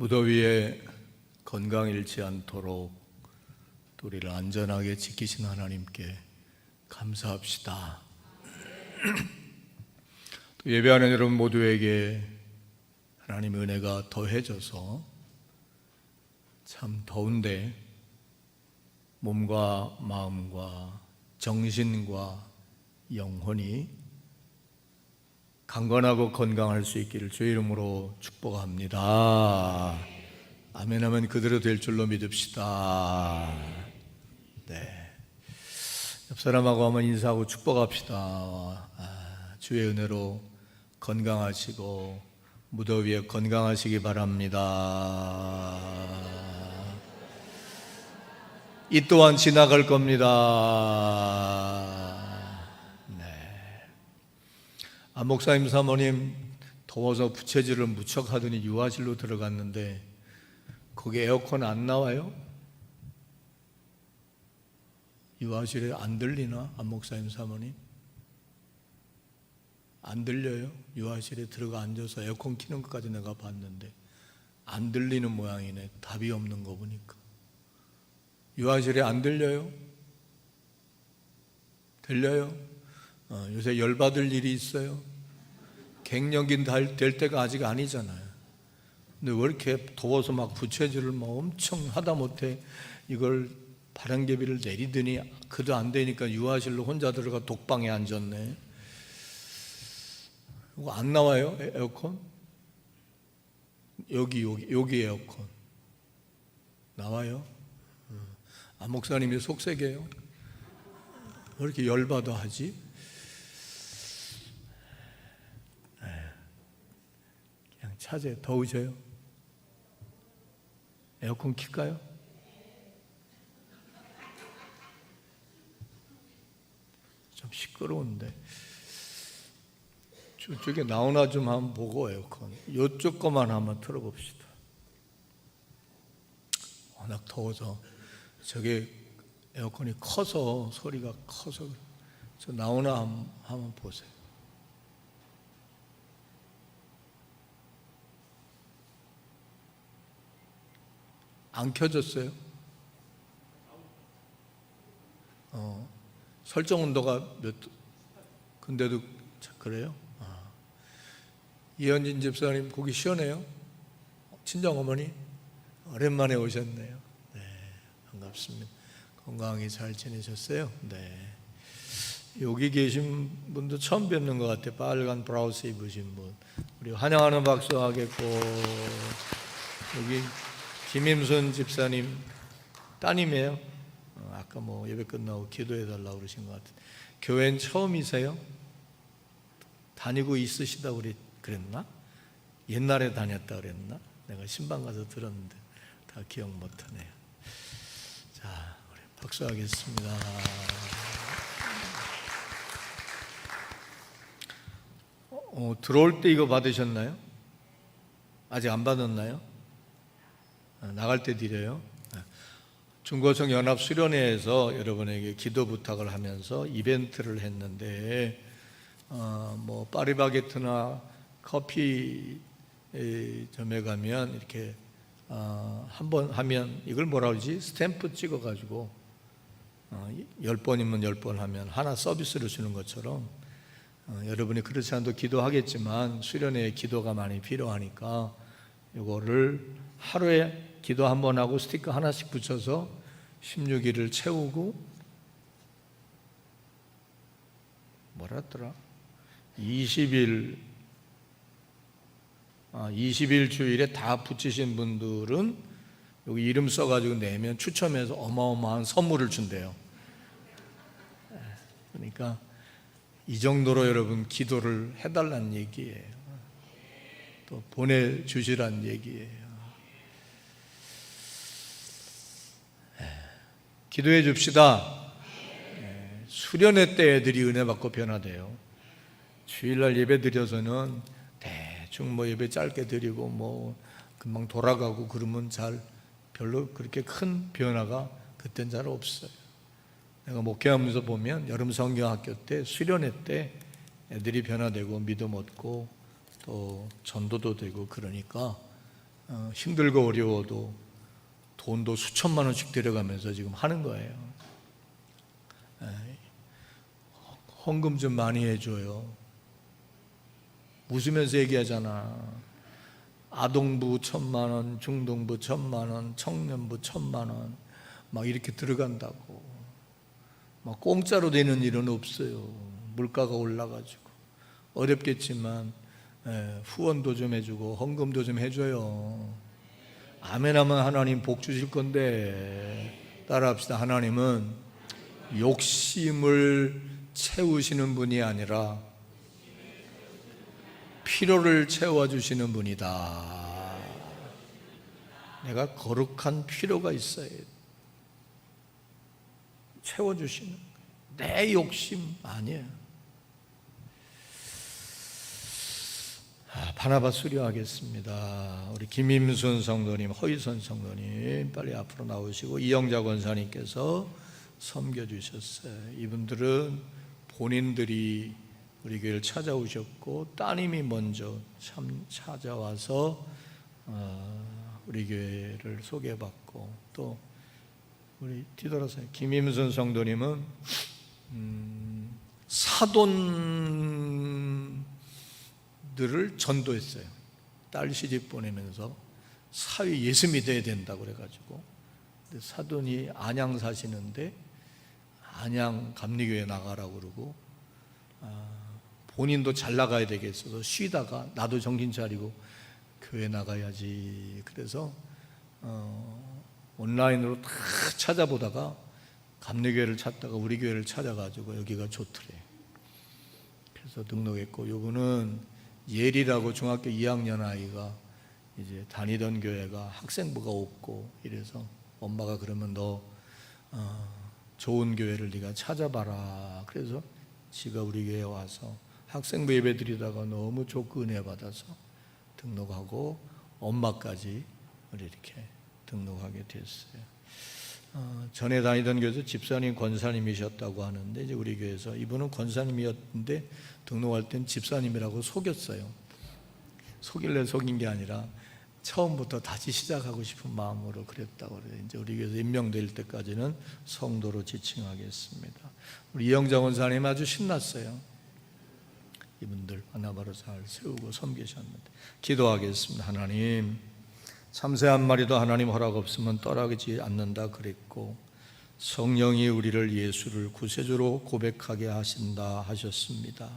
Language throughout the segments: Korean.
무더위에 건강 잃지 않도록 또 우리를 안전하게 지키신 하나님께 감사합시다. 또 예배하는 여러분 모두에게 하나님의 은혜가 더해져서 참 더운데 몸과 마음과 정신과 영혼이 강건하고 건강할 수 있기를 주의 이름으로 축복합니다. 아멘 하면 그대로 될 줄로 믿읍시다. 네. 옆 사람하고 한번 인사하고 축복합시다. 주의 은혜로 건강하시고 무더위에 건강하시기 바랍니다. 이 또한 지나갈 겁니다. 목사님 사모님 더워서 부채질을 무척 하더니 유아실로 들어갔는데 거기 에어컨 안 나와요? 유아실에 안 들리나? 안 목사님 사모님? 안 들려요? 유아실에 들어가 앉아서 에어컨 켜는 것까지 내가 봤는데 안 들리는 모양이네. 답이 없는 거 보니까. 유아실에 안 들려요? 들려요? 요새 열받을 일이 있어요? 갱년기 될 때가 아직 아니잖아요. 근데 왜 이렇게 더워서 막 부채질을 막 엄청 하다못해 이걸 바람개비를 내리더니 그도 안 되니까 유아실로 혼자 들어가 독방에 앉았네. 이거 안 나와요? 에어컨? 여기 에어컨 나와요? 목사님이 속색이에요? 왜 이렇게 열받아 하지? 그냥 차제 더우셔요? 에어컨 킬까요? 좀 시끄러운데 저쪽에 나오나 좀 한번 보고 에어컨 이쪽 거만 한번 틀어봅시다. 워낙 더워서 저게 에어컨이 커서 소리가 커서 저 나오나 한번 보세요. 안 켜졌어요? 설정 온도가 근데도 그래요? 이현진 집사님 거기 시원해요? 친정 어머니 오랜만에 오셨네요. 네, 반갑습니다. 건강하게 잘 지내셨어요? 네. 여기 계신 분도 처음 뵙는 것 같아요. 빨간 브라우스 입으신 분. 우리 환영하는 박수 하겠고, 여기 김임순 집사님 따님이에요. 아까 뭐 예배 끝나고 기도해 달라고 그러신 것 같아요. 교회는 처음이세요? 다니고 있으시다 그랬나? 옛날에 다녔다 그랬나? 내가 신방 가서 들었는데 다 기억 못하네요. 자, 우리 박수하겠습니다. 들어올 때 이거 받으셨나요? 아직 안 받았나요? 나갈 때 드려요. 중고청 연합 수련회에서 여러분에게 기도 부탁을 하면서 이벤트를 했는데 뭐 파리바게트나 커피점에 가면 이렇게 한번 하면 이걸 뭐라 그러지? 스탬프 찍어가지고 10번이면 10번 하면 하나 서비스를 주는 것처럼 여러분이 그렇지 않아도 기도하겠지만 수련회에 기도가 많이 필요하니까 이거를 하루에 기도 한 번 하고 스티커 하나씩 붙여서 16일을 채우고 뭐랬더라? 20일 주일에 다 붙이신 분들은 여기 이름 써가지고 내면 추첨해서 어마어마한 선물을 준대요. 그러니까 이 정도로 여러분 기도를 해달라는 얘기예요. 또 보내주시라는 얘기예요. 기도해 줍시다. 수련회 때 애들이 은혜 받고 변화돼요. 주일날 예배 드려서는 대충 뭐 예배 짧게 드리고 뭐 금방 돌아가고 그러면 별로 그렇게 큰 변화가 그땐 잘 없어요. 내가 목회하면서 보면 여름 성경학교 때 수련회 때 애들이 변화되고 믿음 얻고 또 전도도 되고 그러니까 힘들고 어려워도 돈도 수천만 원씩 들여가면서 지금 하는 거예요. 헌금 좀 많이 해줘요. 웃으면서 얘기하잖아. 아동부 1,000만 원, 중동부 1,000만 원, 청년부 1,000만 원 막 이렇게 들어간다고. 막 공짜로 되는 일은 없어요. 물가가 올라가지고 어렵겠지만 후원도 좀 해주고 헌금도 좀 해줘요. 아멘 하면 하나님 복 주실 건데 따라합시다. 하나님은 욕심을 채우시는 분이 아니라 필요를 채워주시는 분이다. 내가 거룩한 필요가 있어야 돼. 채워주시는 내 욕심 아니에요. 바나바 수료하겠습니다. 우리 김임순 성도님, 허희선 성도님 빨리 앞으로 나오시고 이영자 권사님께서 섬겨주셨어요. 이분들은 본인들이 우리 교회를 찾아오셨고 따님이 먼저 찾아와서 우리 교회를 소개받고 또 우리 뒤돌아서요. 김임순 성도님은 사돈들을 전도했어요. 딸 시집 보내면서 사회 예수 믿어야 된다고 그래가지고 사돈이 안양 사시는데 안양 감리교회 나가라고 그러고 본인도 잘 나가야 되겠어서 쉬다가 나도 정신 차리고 교회 나가야지. 그래서 온라인으로 다 찾아보다가 감리교회를 찾다가 우리 교회를 찾아가지고 여기가 좋더래. 그래서 등록했고 요거는 예리라고 중학교 2학년 아이가 이제 다니던 교회가 학생부가 없고 이래서 엄마가 그러면 너 좋은 교회를 네가 찾아봐라. 그래서 지가 우리 교회에 와서 학생부 예배 드리다가 너무 좋고 은혜 받아서 등록하고 엄마까지 이렇게 등록하게 됐어요. 전에 다니던 교회에서 집사님 권사님이셨다고 하는데 이제 우리 교회에서 이분은 권사님이었는데 등록할 땐 집사님이라고 속였어요. 속일래 속인 게 아니라 처음부터 다시 시작하고 싶은 마음으로 그랬다고 그래요. 이제 우리 교회에서 임명될 때까지는 성도로 지칭하겠습니다. 우리 이영자 권사님 아주 신났어요. 이분들 하나바로 잘 세우고 섬기셨는데 기도하겠습니다. 하나님, 참새 한 마리도 하나님 허락 없으면 떠나지 않는다 그랬고 성령이 우리를 예수를 구세주로 고백하게 하신다 하셨습니다.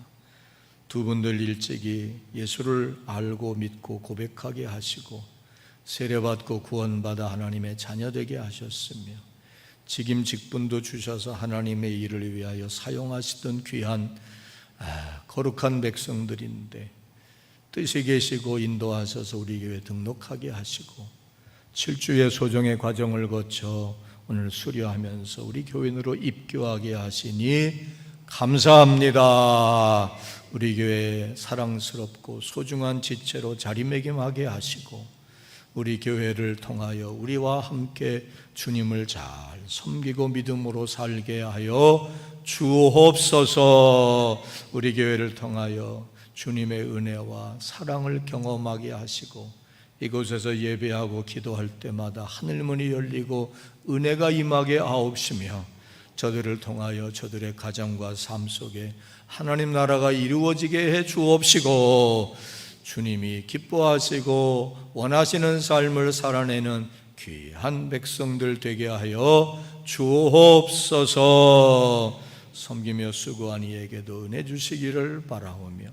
두 분들 일찍이 예수를 알고 믿고 고백하게 하시고 세례받고 구원받아 하나님의 자녀되게 하셨으며 직임 직분도 주셔서 하나님의 일을 위하여 사용하시던 귀한 거룩한 백성들인데 뜻이 계시고 인도하셔서 우리 교회 등록하게 하시고 7주의 소정의 과정을 거쳐 오늘 수료하면서 우리 교인으로 입교하게 하시니 감사합니다. 우리 교회 사랑스럽고 소중한 지체로 자리매김하게 하시고 우리 교회를 통하여 우리와 함께 주님을 잘 섬기고 믿음으로 살게 하여 주옵소서. 우리 교회를 통하여 주님의 은혜와 사랑을 경험하게 하시고 이곳에서 예배하고 기도할 때마다 하늘문이 열리고 은혜가 임하게 하옵시며 저들을 통하여 저들의 가정과 삶 속에 하나님 나라가 이루어지게 해 주옵시고 주님이 기뻐하시고 원하시는 삶을 살아내는 귀한 백성들 되게 하여 주옵소서. 섬기며 수고한 이에게도 은혜 주시기를 바라오며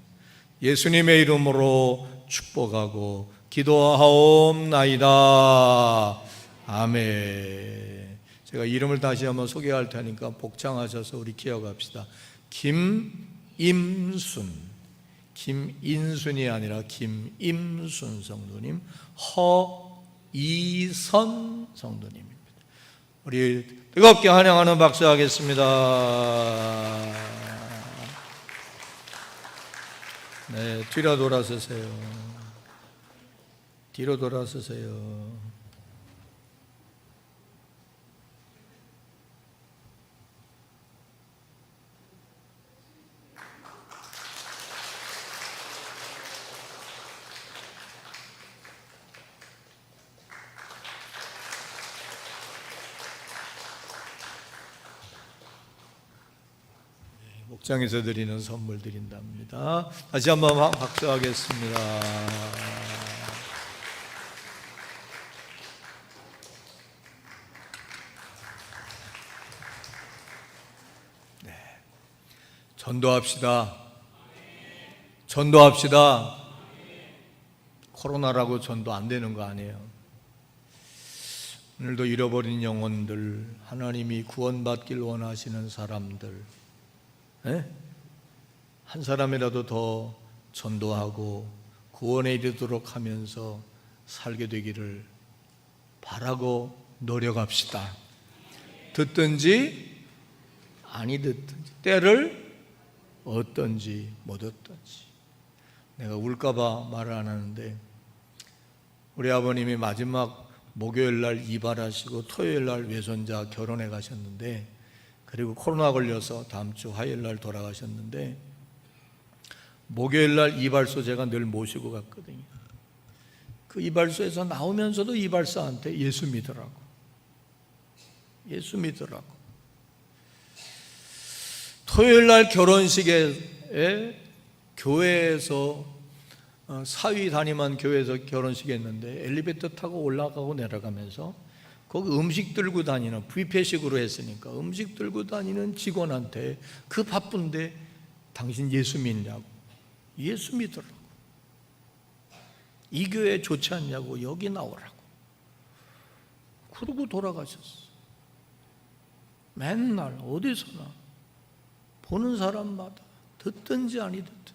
예수님의 이름으로 축복하고 기도하옵나이다. 아멘. 제가 이름을 다시 한번 소개할 테니까 복창하셔서 우리 기억합시다. 김임순, 김인순이 아니라 김임순 성도님, 허이선 성도님입니다. 우리 뜨겁게 환영하는 박수 하겠습니다. 네, 뒤로 돌아서세요. 뒤로 돌아서세요. 복장에서 드리는 선물 드린답니다. 다시 한번 박수하겠습니다. 네. 전도합시다. 전도합시다. 코로나라고 전도 안 되는 거 아니에요. 오늘도 잃어버린 영혼들, 하나님이 구원받길 원하시는 사람들, 한 사람이라도 더 전도하고 구원에 이르도록 하면서 살게 되기를 바라고 노력합시다. 듣든지 아니 듣든지, 때를 얻든지 못 얻든지. 내가 울까봐 말을 안 하는데, 우리 아버님이 마지막 목요일 날 이발하시고 토요일 날 외손자 결혼해 가셨는데, 그리고 코로나 걸려서 다음 주 화요일 날 돌아가셨는데, 목요일 날 이발소 제가 늘 모시고 갔거든요. 그 이발소에서 나오면서도 이발사한테 예수 믿으라고, 예수 믿으라고. 토요일 날 결혼식에 교회에서 사위 담임한 교회에서 결혼식이 했는데, 엘리베이터 타고 올라가고 내려가면서 거기 음식 들고 다니는, 뷔페식으로 했으니까 음식 들고 다니는 직원한테 그 바쁜데 당신 예수 믿냐고, 예수 믿으라고, 이 교회 좋지 않냐고, 여기 나오라고, 그러고 돌아가셨어. 맨날 어디서나 보는 사람마다 듣든지 아니 듣든지.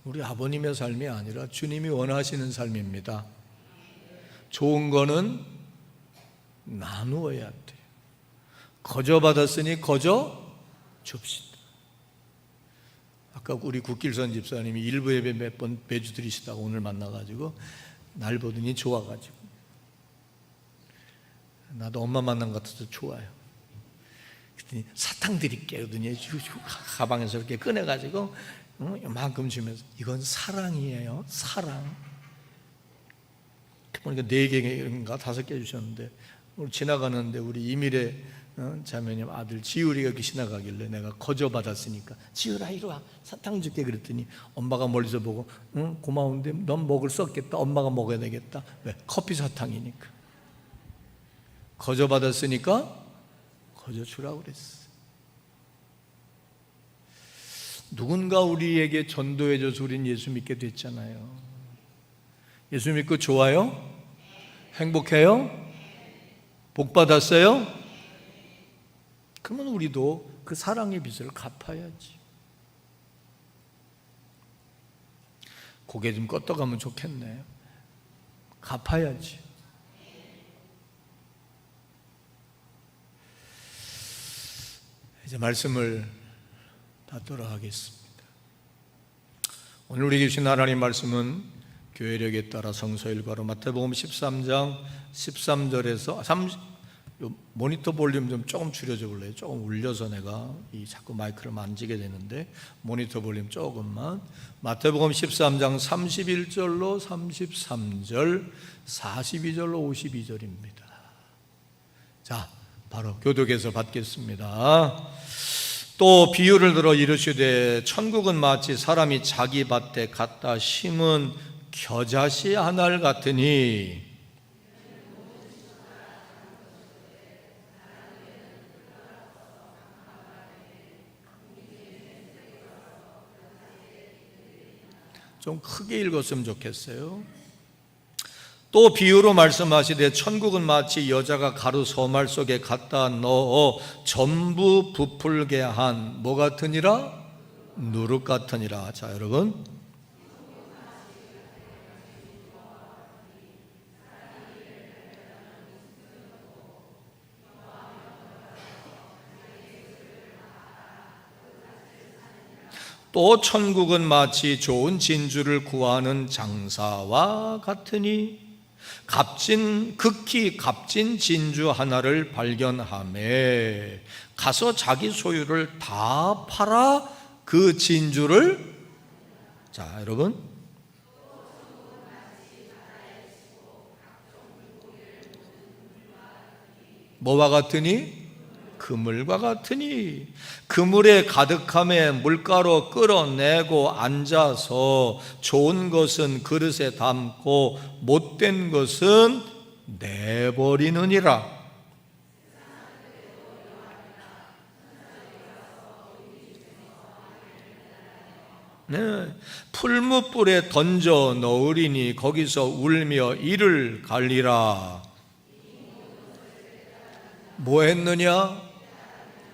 우리 아버님의 삶이 아니라 주님이 원하시는 삶입니다. 좋은 거는 나누어야 돼요. 거저 받았으니 거저 줍시다. 아까 우리 국길선 집사님이 일부 예배 몇 번 매주 드리시다가 오늘 만나가지고 날 보더니 좋아가지고, 나도 엄마 만난 것 같아서 좋아요. 그랬더니 사탕 드릴게요. 그러더니 가방에서 이렇게 꺼내가지고 이만큼 주면서, 이건 사랑이에요, 사랑. 보니까 4개인가 5개 주셨는데, 오늘 지나가는데 우리 이미래 자매님 아들 지율이가 여기 지나가길래 내가 거저 받았으니까 지율아 이리 와, 사탕 줄게 그랬더니 엄마가 멀리서 보고, 응 고마운데 넌 먹을 수 없겠다, 엄마가 먹어야 되겠다. 왜? 커피 사탕이니까. 거저 받았으니까 거저 주라고 그랬어. 누군가 우리에게 전도해줘서 우린 예수 믿게 됐잖아요. 예수 믿고 좋아요? 행복해요? 복 받았어요? 그러면 우리도 그 사랑의 빚을 갚아야지. 고개 좀 껐다가면 좋겠네. 갚아야지. 이제 말씀을 닫도록 하겠습니다. 오늘 우리에게 주신 하나님 말씀은 교회력에 따라 성서 일과로 마태복음 13장 13절에서 모니터 볼륨 좀 조금 줄여줘 볼래요? 조금 울려서 내가 자꾸 마이크를 만지게 되는데, 모니터 볼륨 조금만. 마태복음 13장 31절로 33절, 42절로 52절입니다. 자, 바로 교독에서 받겠습니다. 또 비유를 들어 이르시되, 천국은 마치 사람이 자기 밭에 갖다 심은 겨자씨 하나를 같으니, 좀 크게 읽었으면 좋겠어요. 또 비유로 말씀하시되, 천국은 마치 여자가 가루 소말 속에 갖다 넣어 전부 부풀게 한 뭐 같으니라? 누룩 같으니라. 자, 여러분, 또 천국은 마치 좋은 진주를 구하는 장사와 같으니, 극히 값진 진주 하나를 발견하매 가서 자기 소유를 다 팔아 그 진주를, 자 여러분, 뭐와 같으니? 그물과 같으니 그물에 가득함에 물가로 끌어내고 앉아서 좋은 것은 그릇에 담고 못된 것은 내버리느니라. 네, 풀무불에 던져 넣으리니 거기서 울며 이를 갈리라. 뭐 했느냐?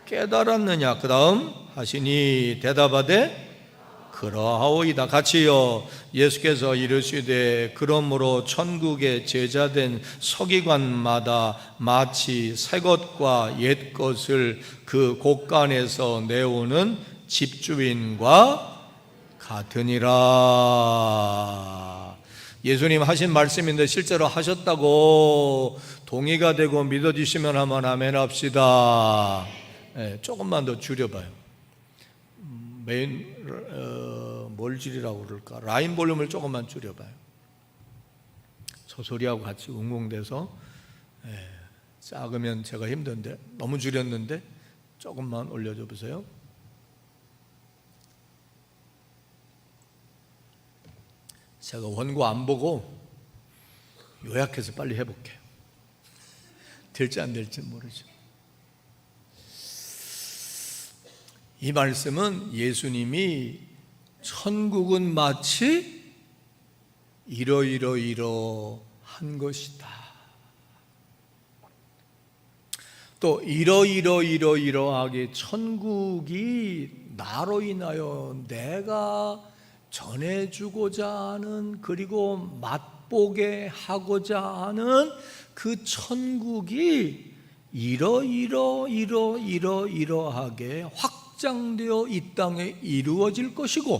깨달았느냐? 그 다음 하시니 대답하되 그러하오이다. 같이요. 예수께서 이르시되 그러므로 천국의 제자된 서기관마다 마치 새 것과 옛 것을 그 곳간에서 내오는 집주인과 같으니라. 예수님 하신 말씀인데 실제로 하셨다고 동의가 되고 믿어주시면 한번 아멘 합시다. 네, 조금만 더 줄여봐요. 메인 뭘 줄이라고 그럴까? 라인 볼륨을 조금만 줄여봐요. 소소리하고 같이 웅웅대서. 작으면 제가 힘든데 너무 줄였는데 조금만 올려줘 보세요. 제가 원고 안 보고 요약해서 빨리 해볼게요. 될지 안 될지 모르죠. 이 말씀은 예수님이 천국은 마치 이러이러이러한 것이다, 또 이러이러이러이러하게 천국이 나로 인하여 내가 전해주고자 하는, 그리고 맛보게 하고자 하는 그 천국이 이러이러하게 확장되어 이 땅에 이루어질 것이고,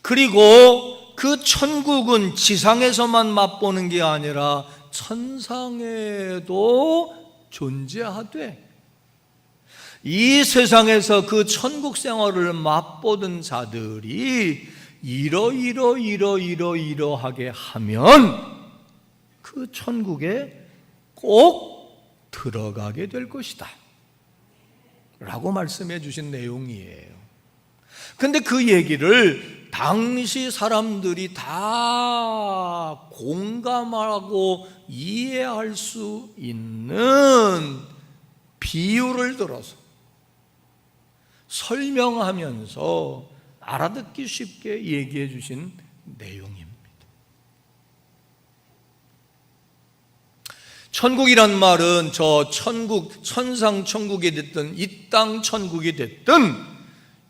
그리고 그 천국은 지상에서만 맛보는 게 아니라 천상에도 존재하되, 이 세상에서 그 천국 생활을 맛보던 자들이 이러하게 하면 그 천국에 꼭 들어가게 될 것이다 라고 말씀해 주신 내용이에요. 근데 그 얘기를 당시 사람들이 다 공감하고 이해할 수 있는 비유를 들어서 설명하면서 알아듣기 쉽게 얘기해 주신 내용입니다. 천국이란 말은 저 천국, 천상 천국이 됐든 이 땅 천국이 됐든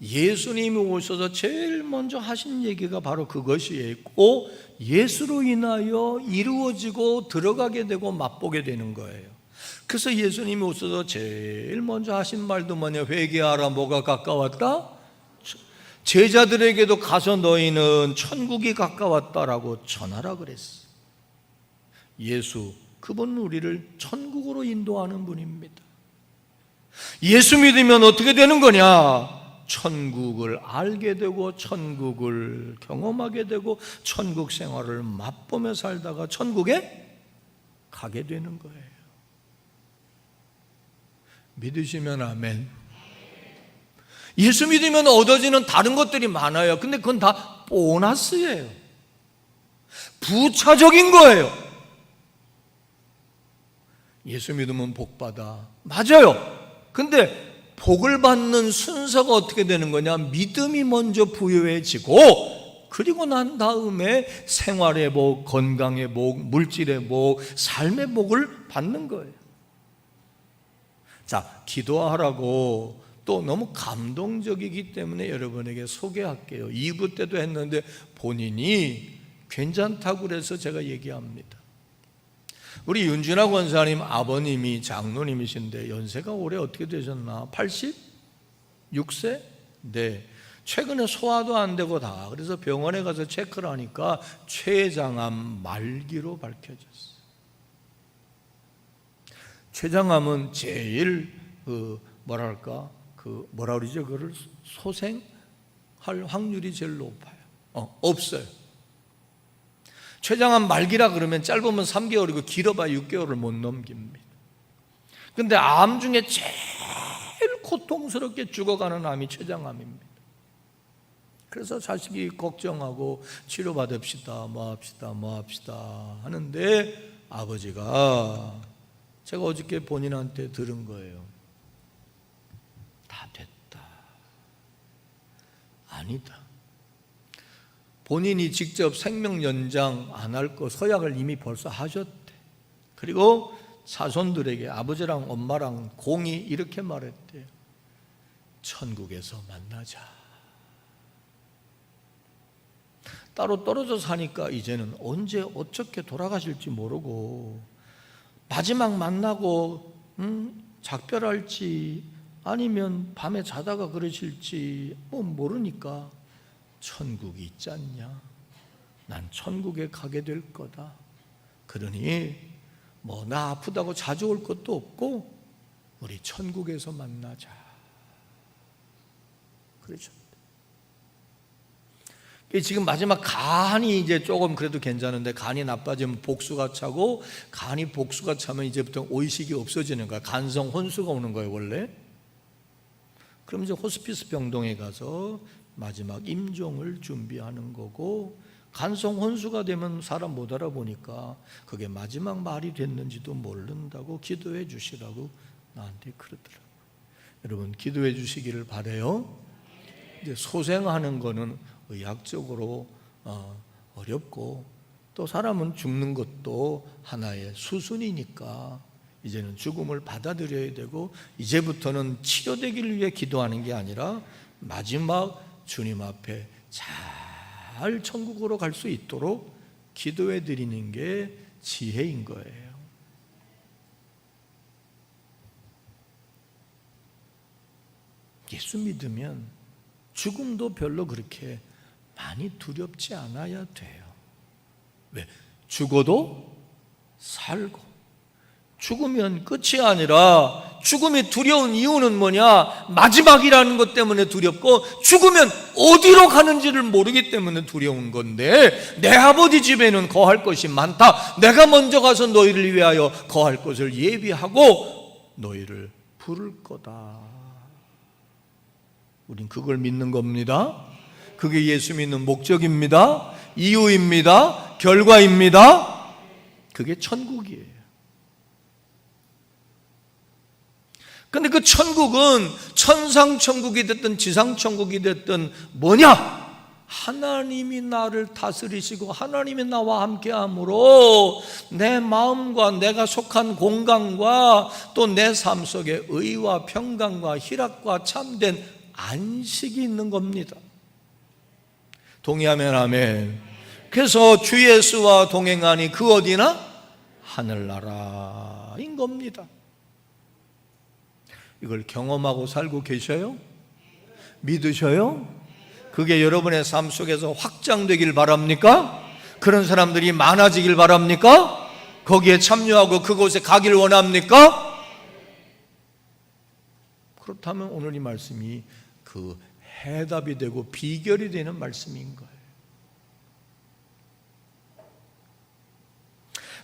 예수님이 오셔서 제일 먼저 하신 얘기가 바로 그것이었고, 예수로 인하여 이루어지고 들어가게 되고 맛보게 되는 거예요. 그래서 예수님이 오셔서 제일 먼저 하신 말도 뭐냐? 회개하라, 뭐가 가까웠다? 제자들에게도 가서 너희는 천국이 가까웠다라고 전하라 그랬어. 예수, 그분은 우리를 천국으로 인도하는 분입니다. 예수 믿으면 어떻게 되는 거냐? 천국을 알게 되고 천국을 경험하게 되고 천국 생활을 맛보며 살다가 천국에 가게 되는 거예요. 믿으시면 아멘. 예수 믿으면 얻어지는 다른 것들이 많아요. 근데 그건 다 보너스예요. 부차적인 거예요. 예수 믿으면 복 받아. 맞아요. 근데 복을 받는 순서가 어떻게 되는 거냐? 믿음이 먼저 부여해지고, 그리고 난 다음에 생활의 복, 건강의 복, 물질의 복, 삶의 복을 받는 거예요. 자, 기도하라고 또 너무 감동적이기 때문에 여러분에게 소개할게요. 2부 때도 했는데 본인이 괜찮다고 그래서 제가 얘기합니다. 우리 윤준하 권사님 아버님이 장로님이신데 연세가 올해 어떻게 되셨나? 86세? 네. 최근에 소화도 안 되고 다, 그래서 병원에 가서 체크를 하니까 췌장암 말기로 밝혀졌어요. 췌장암은 제일 뭐라 그러죠? 그걸 소생할 확률이 제일 높아요. 없어요. 췌장암 말기라 그러면 짧으면 3개월이고 길어봐야 6개월을 못 넘깁니다. 근데 암 중에 제일 고통스럽게 죽어가는 암이 췌장암입니다. 그래서 자식이 걱정하고 치료받읍시다, 뭐 합시다 하는데 아버지가, 제가 어저께 본인한테 들은 거예요. 다 됐다. 아니다. 본인이 직접 생명 연장 안 할 거 서약을 이미 벌써 하셨대. 그리고 자손들에게 아버지랑 엄마랑 공이 이렇게 말했대요. 천국에서 만나자. 따로 떨어져 사니까 이제는 언제 어떻게 돌아가실지 모르고 마지막 만나고 작별할지 아니면 밤에 자다가 그러실지 모르니까 천국이 있지 않냐, 난 천국에 가게 될 거다. 그러니 나 아프다고 자주 올 것도 없고 우리 천국에서 만나자 그러셨대. 지금 마지막 간이 이제 조금 그래도 괜찮은데, 간이 나빠지면 복수가 차고, 간이 복수가 차면 이제부터 의식이 없어지는 거야. 간성 혼수가 오는 거예요 원래. 그럼 이제 호스피스 병동에 가서 마지막 임종을 준비하는 거고, 간성 혼수가 되면 사람 못 알아보니까 그게 마지막 말이 됐는지도 모른다고 기도해 주시라고 나한테 그러더라고요. 여러분, 기도해 주시기를 바라요. 이제 소생하는 거는 의학적으로 어렵고, 또 사람은 죽는 것도 하나의 수순이니까 이제는 죽음을 받아들여야 되고, 이제부터는 치료되기를 위해 기도하는 게 아니라 마지막 주님 앞에 잘 천국으로 갈 수 있도록 기도해 드리는 게 지혜인 거예요. 예수 믿으면 죽음도 별로 그렇게 많이 두렵지 않아야 돼요. 왜? 죽어도 살고, 죽으면 끝이 아니라, 죽음이 두려운 이유는 뭐냐? 마지막이라는 것 때문에 두렵고, 죽으면 어디로 가는지를 모르기 때문에 두려운 건데, 내 아버지 집에는 거할 것이 많다. 내가 먼저 가서 너희를 위하여 거할 것을 예비하고 너희를 부를 거다. 우린 그걸 믿는 겁니다. 그게 예수 믿는 목적입니다. 이유입니다. 결과입니다. 그게 천국이에요. 근데 그 천국은 천상천국이 됐든 지상천국이 됐든 뭐냐? 하나님이 나를 다스리시고 하나님이 나와 함께함으로 내 마음과 내가 속한 공간과 또 내 삶 속에 의와 평강과 희락과 참된 안식이 있는 겁니다. 동의하면 아멘. 그래서 주 예수와 동행하니 그 어디나 하늘나라인 겁니다. 이걸 경험하고 살고 계셔요? 믿으셔요? 그게 여러분의 삶 속에서 확장되길 바랍니까? 그런 사람들이 많아지길 바랍니까? 거기에 참여하고 그곳에 가길 원합니까? 그렇다면 오늘 이 말씀이 그 해답이 되고 비결이 되는 말씀인 거예요.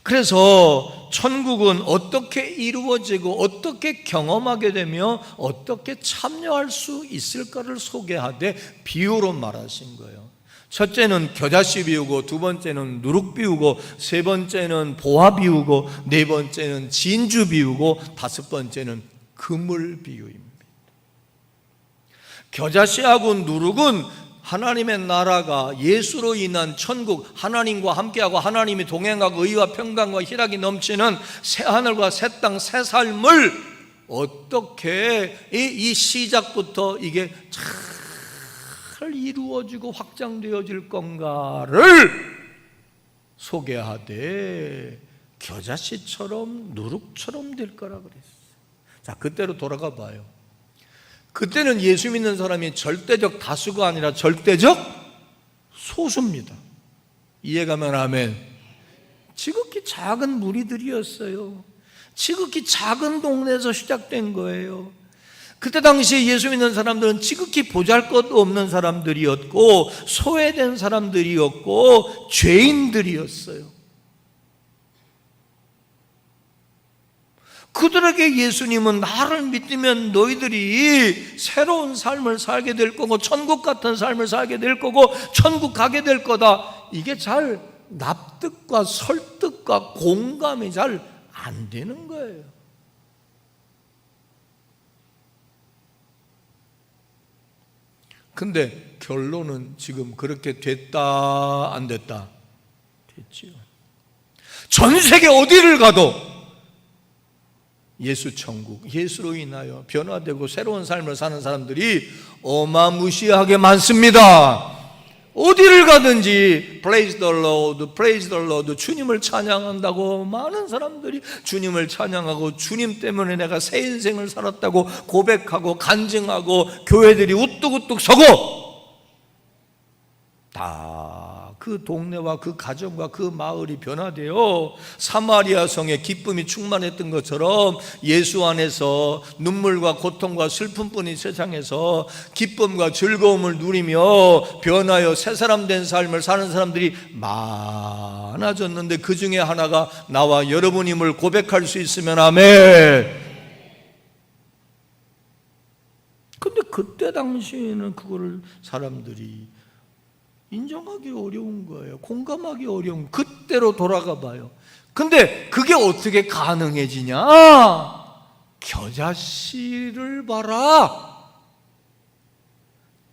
그래서 천국은 어떻게 이루어지고 어떻게 경험하게 되며 어떻게 참여할 수 있을까를 소개하되 비유로 말하신 거예요. 첫째는 겨자씨 비우고, 두 번째는 누룩 비우고, 세 번째는 보화 비우고, 네 번째는 진주 비우고, 다섯 번째는 그물 비유입니다. 겨자씨하고 누룩은 하나님의 나라가 예수로 인한 천국, 하나님과 함께하고 하나님이 동행하고 의와 평강과 희락이 넘치는 새 하늘과 새 땅, 새 삶을 어떻게 이 시작부터 이게 잘 이루어지고 확장되어질 건가를 소개하되 겨자씨처럼 누룩처럼 될 거라 그랬어요. 자, 그때로 돌아가 봐요. 그때는 예수 믿는 사람이 절대적 다수가 아니라 절대적 소수입니다. 이해가면 아멘. 지극히 작은 무리들이었어요. 지극히 작은 동네에서 시작된 거예요. 그때 당시에 예수 믿는 사람들은 지극히 보잘것없는 사람들이었고, 소외된 사람들이었고, 죄인들이었어요. 그들에게 예수님은 나를 믿으면 너희들이 새로운 삶을 살게 될 거고 천국 같은 삶을 살게 될 거고 천국 가게 될 거다. 이게 잘 납득과 설득과 공감이 잘 안 되는 거예요. 근데 결론은 지금 그렇게 됐다 안 됐다? 됐지요. 전 세계 어디를 가도 예수 천국, 예수로 인하여 변화되고 새로운 삶을 사는 사람들이 어마무시하게 많습니다. 어디를 가든지 Praise the Lord, Praise the Lord, 주님을 찬양한다고 많은 사람들이 주님을 찬양하고 주님 때문에 내가 새 인생을 살았다고 고백하고 간증하고 교회들이 우뚝우뚝 서고 다 그 동네와 그 가정과 그 마을이 변화되어 사마리아 성에 기쁨이 충만했던 것처럼 예수 안에서 눈물과 고통과 슬픔뿐인 세상에서 기쁨과 즐거움을 누리며 변하여 새 사람 된 삶을 사는 사람들이 많아졌는데 그 중에 하나가 나와 여러분임을 고백할 수 있으면 아멘. 근데 그때 당시에는 그거를 사람들이 인정하기 어려운 거예요. 공감하기 어려운, 그때로 돌아가 봐요. 근데 그게 어떻게 가능해지냐? 겨자씨를 봐라.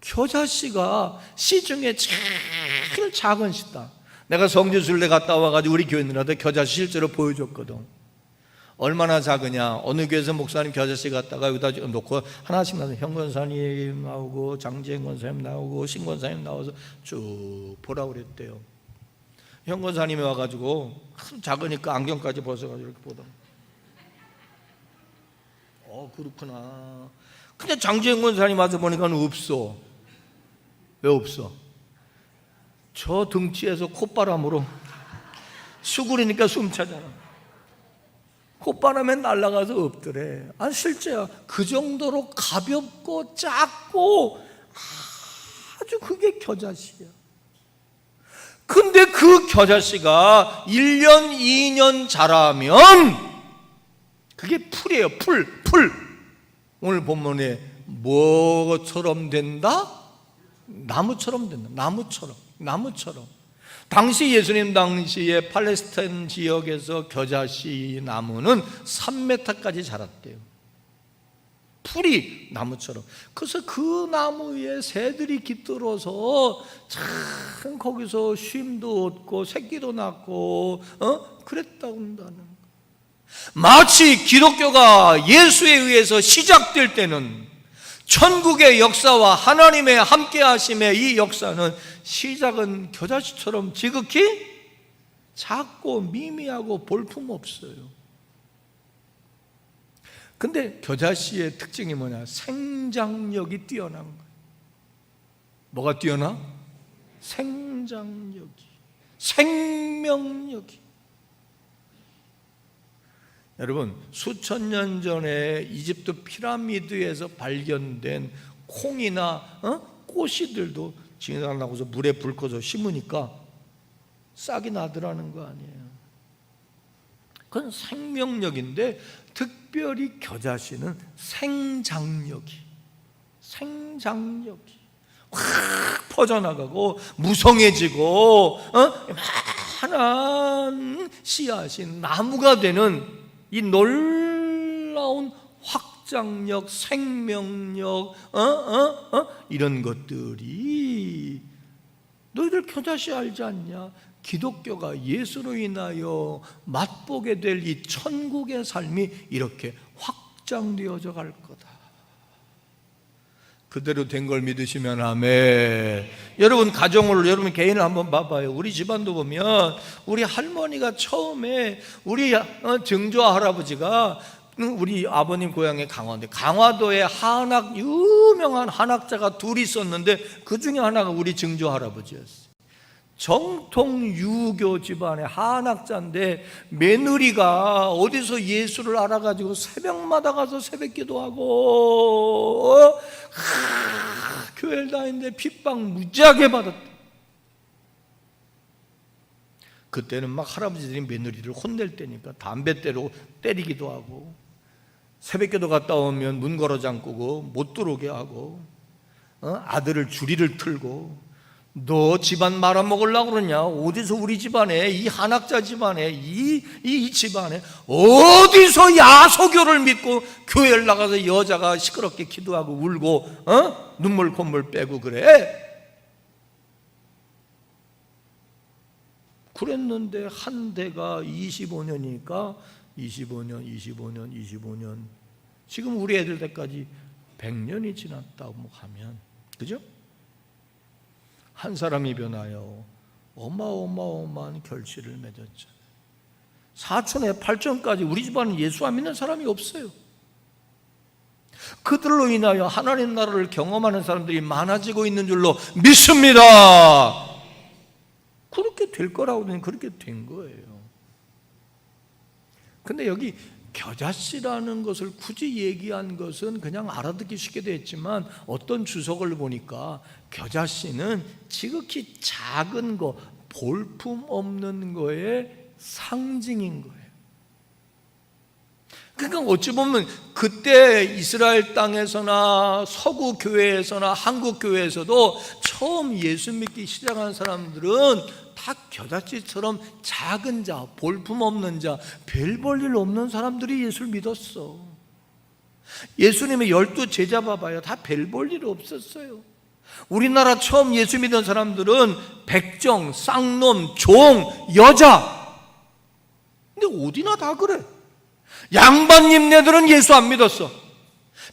겨자씨가 씨 중에 제일 작은 씨다. 내가 성지순례 갔다 와가지고 우리 교인들한테 겨자씨 실제로 보여줬거든. 얼마나 작으냐. 어느 교회에서 목사님 겨자씨 갖다가 여기다 놓고 하나씩 나서 형 권사님 나오고 장지행 권사님 나오고 신 권사님 나와서 쭉 보라고 그랬대요. 형 권사님이 와가지고 작으니까 안경까지 벗어가지고 이렇게 보다. 그렇구나. 근데 장지행 권사님 와서 보니까 없어. 왜 없어? 저 등치에서 콧바람으로 수그리니까 숨 차잖아. 콧바람에 날아가서 없더래. 실제야. 그 정도로 가볍고 작고 아주 그게 겨자씨야. 근데 그 겨자씨가 1년, 2년 자라면 그게 풀이에요. 풀. 오늘 본문에 뭐처럼 된다? 나무처럼 된다. 나무처럼. 당시 예수님 당시에 팔레스타인 지역에서 겨자씨 나무는 3m까지 자랐대요. 풀이 나무처럼. 그래서 그 나무 위에 새들이 깃들어서 참 거기서 쉼도 얻고 새끼도 낳고 그랬다고 한다는 거예요. 마치 기독교가 예수에 의해서 시작될 때는 천국의 역사와 하나님의 함께하심의 이 역사는 시작은 겨자씨처럼 지극히 작고 미미하고 볼품없어요. 근데 겨자씨의 특징이 뭐냐? 생장력이 뛰어난 거예요. 뭐가 뛰어나? 생장력이, 생명력이. 여러분, 수천 년 전에 이집트 피라미드에서 발견된 콩이나 꽃이들도 지나가고서 물에 불 꺼서 심으니까 싹이 나더라는 거 아니에요. 그건 생명력인데 특별히 겨자씨는 생장력이 확 퍼져나가고 무성해지고 많은 씨앗이 나무가 되는 이 놀라운 확장력, 생명력, 이런 것들이 너희들 겨자씨 알지 않냐? 기독교가 예수로 인하여 맛보게 될 이 천국의 삶이 이렇게 확장되어져 갈 거다. 그대로 된 걸 믿으시면 아멘. 여러분 가정을, 여러분 개인을 한번 봐봐요. 우리 집안도 보면 우리 할머니가 처음에 우리 증조 할아버지가 우리 아버님 고향이 강화도에 유명한 한학자가 둘이 있었는데 그 중에 하나가 우리 증조 할아버지였어요. 정통 유교 집안의 한학자인데 며느리가 어디서 예수를 알아가지고 새벽마다 가서 새벽 기도하고 교회를 다니는데 핍박 무지하게 받았다. 그때는 막 할아버지들이 며느리를 혼낼 때니까 담배대로 때리기도 하고 새벽기도 갔다 오면 문 걸어 잠그고 못 들어오게 하고, 아들을 주리를 틀고, 너 집안 말아먹으려고 그러냐? 어디서 우리 집안에, 이 한학자 집안에, 이 집안에 어디서 야소교를 믿고 교회를 나가서 여자가 시끄럽게 기도하고 울고 눈물 콧물 빼고 그래? 그랬는데 한 대가 25년이니까 25년 지금 우리 애들 때까지 100년이 지났다고 하면, 그죠? 한 사람이 변하여 어마어마한 결실을 맺었죠. 사촌에 팔촌까지 우리 집안은 예수 안 믿는 사람이 없어요. 그들로 인하여 하나님 나라를 경험하는 사람들이 많아지고 있는 줄로 믿습니다. 그렇게 될 거라고는 그렇게 된 거예요. 근데 여기 겨자씨라는 것을 굳이 얘기한 것은 그냥 알아듣기 쉽게 됐지만, 어떤 주석을 보니까 겨자씨는 지극히 작은 거, 볼품 없는 거의 상징인 거예요. 그러니까 어찌 보면 그때 이스라엘 땅에서나 서구 교회에서나 한국 교회에서도 처음 예수 믿기 시작한 사람들은 다 겨자씨처럼 작은 자, 볼품 없는 자, 별 볼 일 없는 사람들이 예수를 믿었어. 예수님의 12 제자 봐봐요. 다 별 볼 일 없었어요. 우리나라 처음 예수 믿은 사람들은 백정, 쌍놈, 종, 여자. 근데 어디나 다 그래. 양반님네들은 예수 안 믿었어.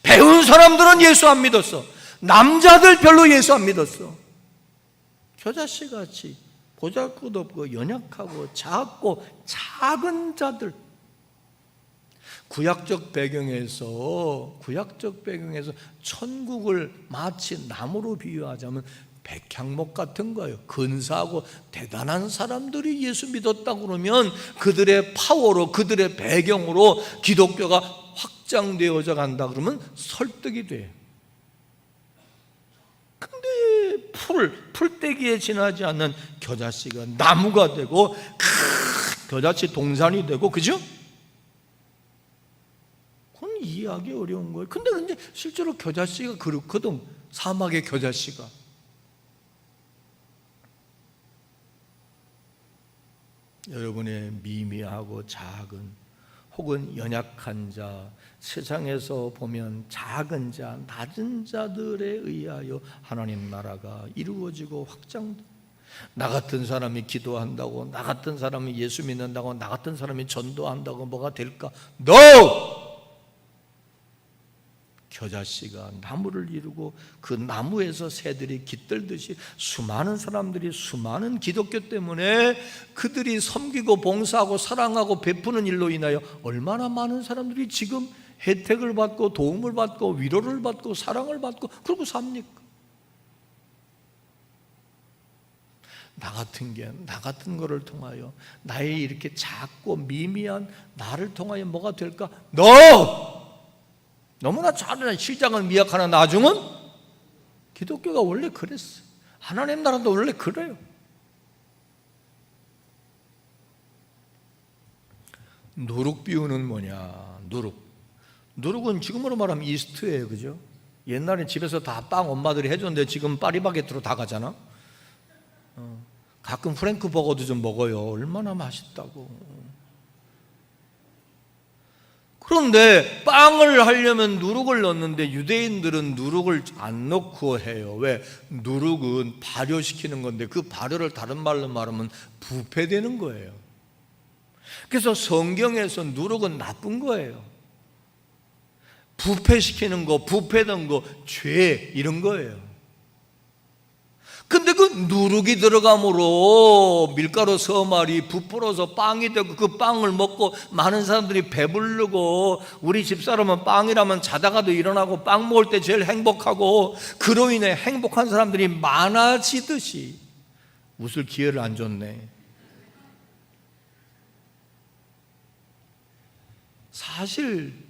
배운 사람들은 예수 안 믿었어. 남자들 별로 예수 안 믿었어. 겨자씨같이 보잘것없고 연약하고 작고 작은 자들. 구약적 배경에서 천국을 마치 나무로 비유하자면 백향목 같은 거예요. 근사하고 대단한 사람들이 예수 믿었다고 그러면 그들의 파워로, 그들의 배경으로 기독교가 확장되어져 간다 그러면 설득이 돼요. 근데 풀떼기에 지나지 않는 겨자씨가 나무가 되고 겨자씨 동산이 되고, 그죠? 그건 이해하기 어려운 거예요. 근데 실제로 겨자씨가 그렇거든. 사막의 겨자씨가. 여러분의 미미하고 작은 혹은 연약한 자, 세상에서 보면 작은 자, 낮은 자들에 의하여 하나님 나라가 이루어지고 확장돼. 나 같은 사람이 기도한다고, 나 같은 사람이 예수 믿는다고, 나 같은 사람이 전도한다고 뭐가 될까? No! 겨자씨가 나무를 이루고 그 나무에서 새들이 깃들듯이 수많은 사람들이 수많은 기독교 때문에 그들이 섬기고 봉사하고 사랑하고 베푸는 일로 인하여 얼마나 많은 사람들이 지금 혜택을 받고 도움을 받고 위로를 받고 사랑을 받고 그러고 삽니까? 나 같은 거를 통하여 나의 이렇게 작고 미미한 나를 통하여 뭐가 될까? No! 너무나 작은 실장을 미약하는 나중은 기독교가 원래 그랬어요. 하나님 나라도 원래 그래요. 누룩 비유는 뭐냐? 누룩은 지금으로 말하면 이스트예요, 그죠? 옛날에 집에서 다 빵 엄마들이 해줬는데 지금 파리바게트로 다 가잖아. 가끔 프랭크 버거도 좀 먹어요. 얼마나 맛있다고. 그런데 빵을 하려면 누룩을 넣는데 유대인들은 누룩을 안 넣고 해요. 왜? 누룩은 발효시키는 건데 그 발효를 다른 말로 말하면 부패되는 거예요. 그래서 성경에서 누룩은 나쁜 거예요. 부패시키는 거, 부패된 거, 죄 이런 거예요. 근데 그 누룩이 들어감으로 밀가루 서말이 부풀어서 빵이 되고 그 빵을 먹고 많은 사람들이 배부르고, 우리 집사람은 빵이라면 자다가도 일어나고 빵 먹을 때 제일 행복하고, 그로 인해 행복한 사람들이 많아지듯이 웃을 기회를 안 줬네. 사실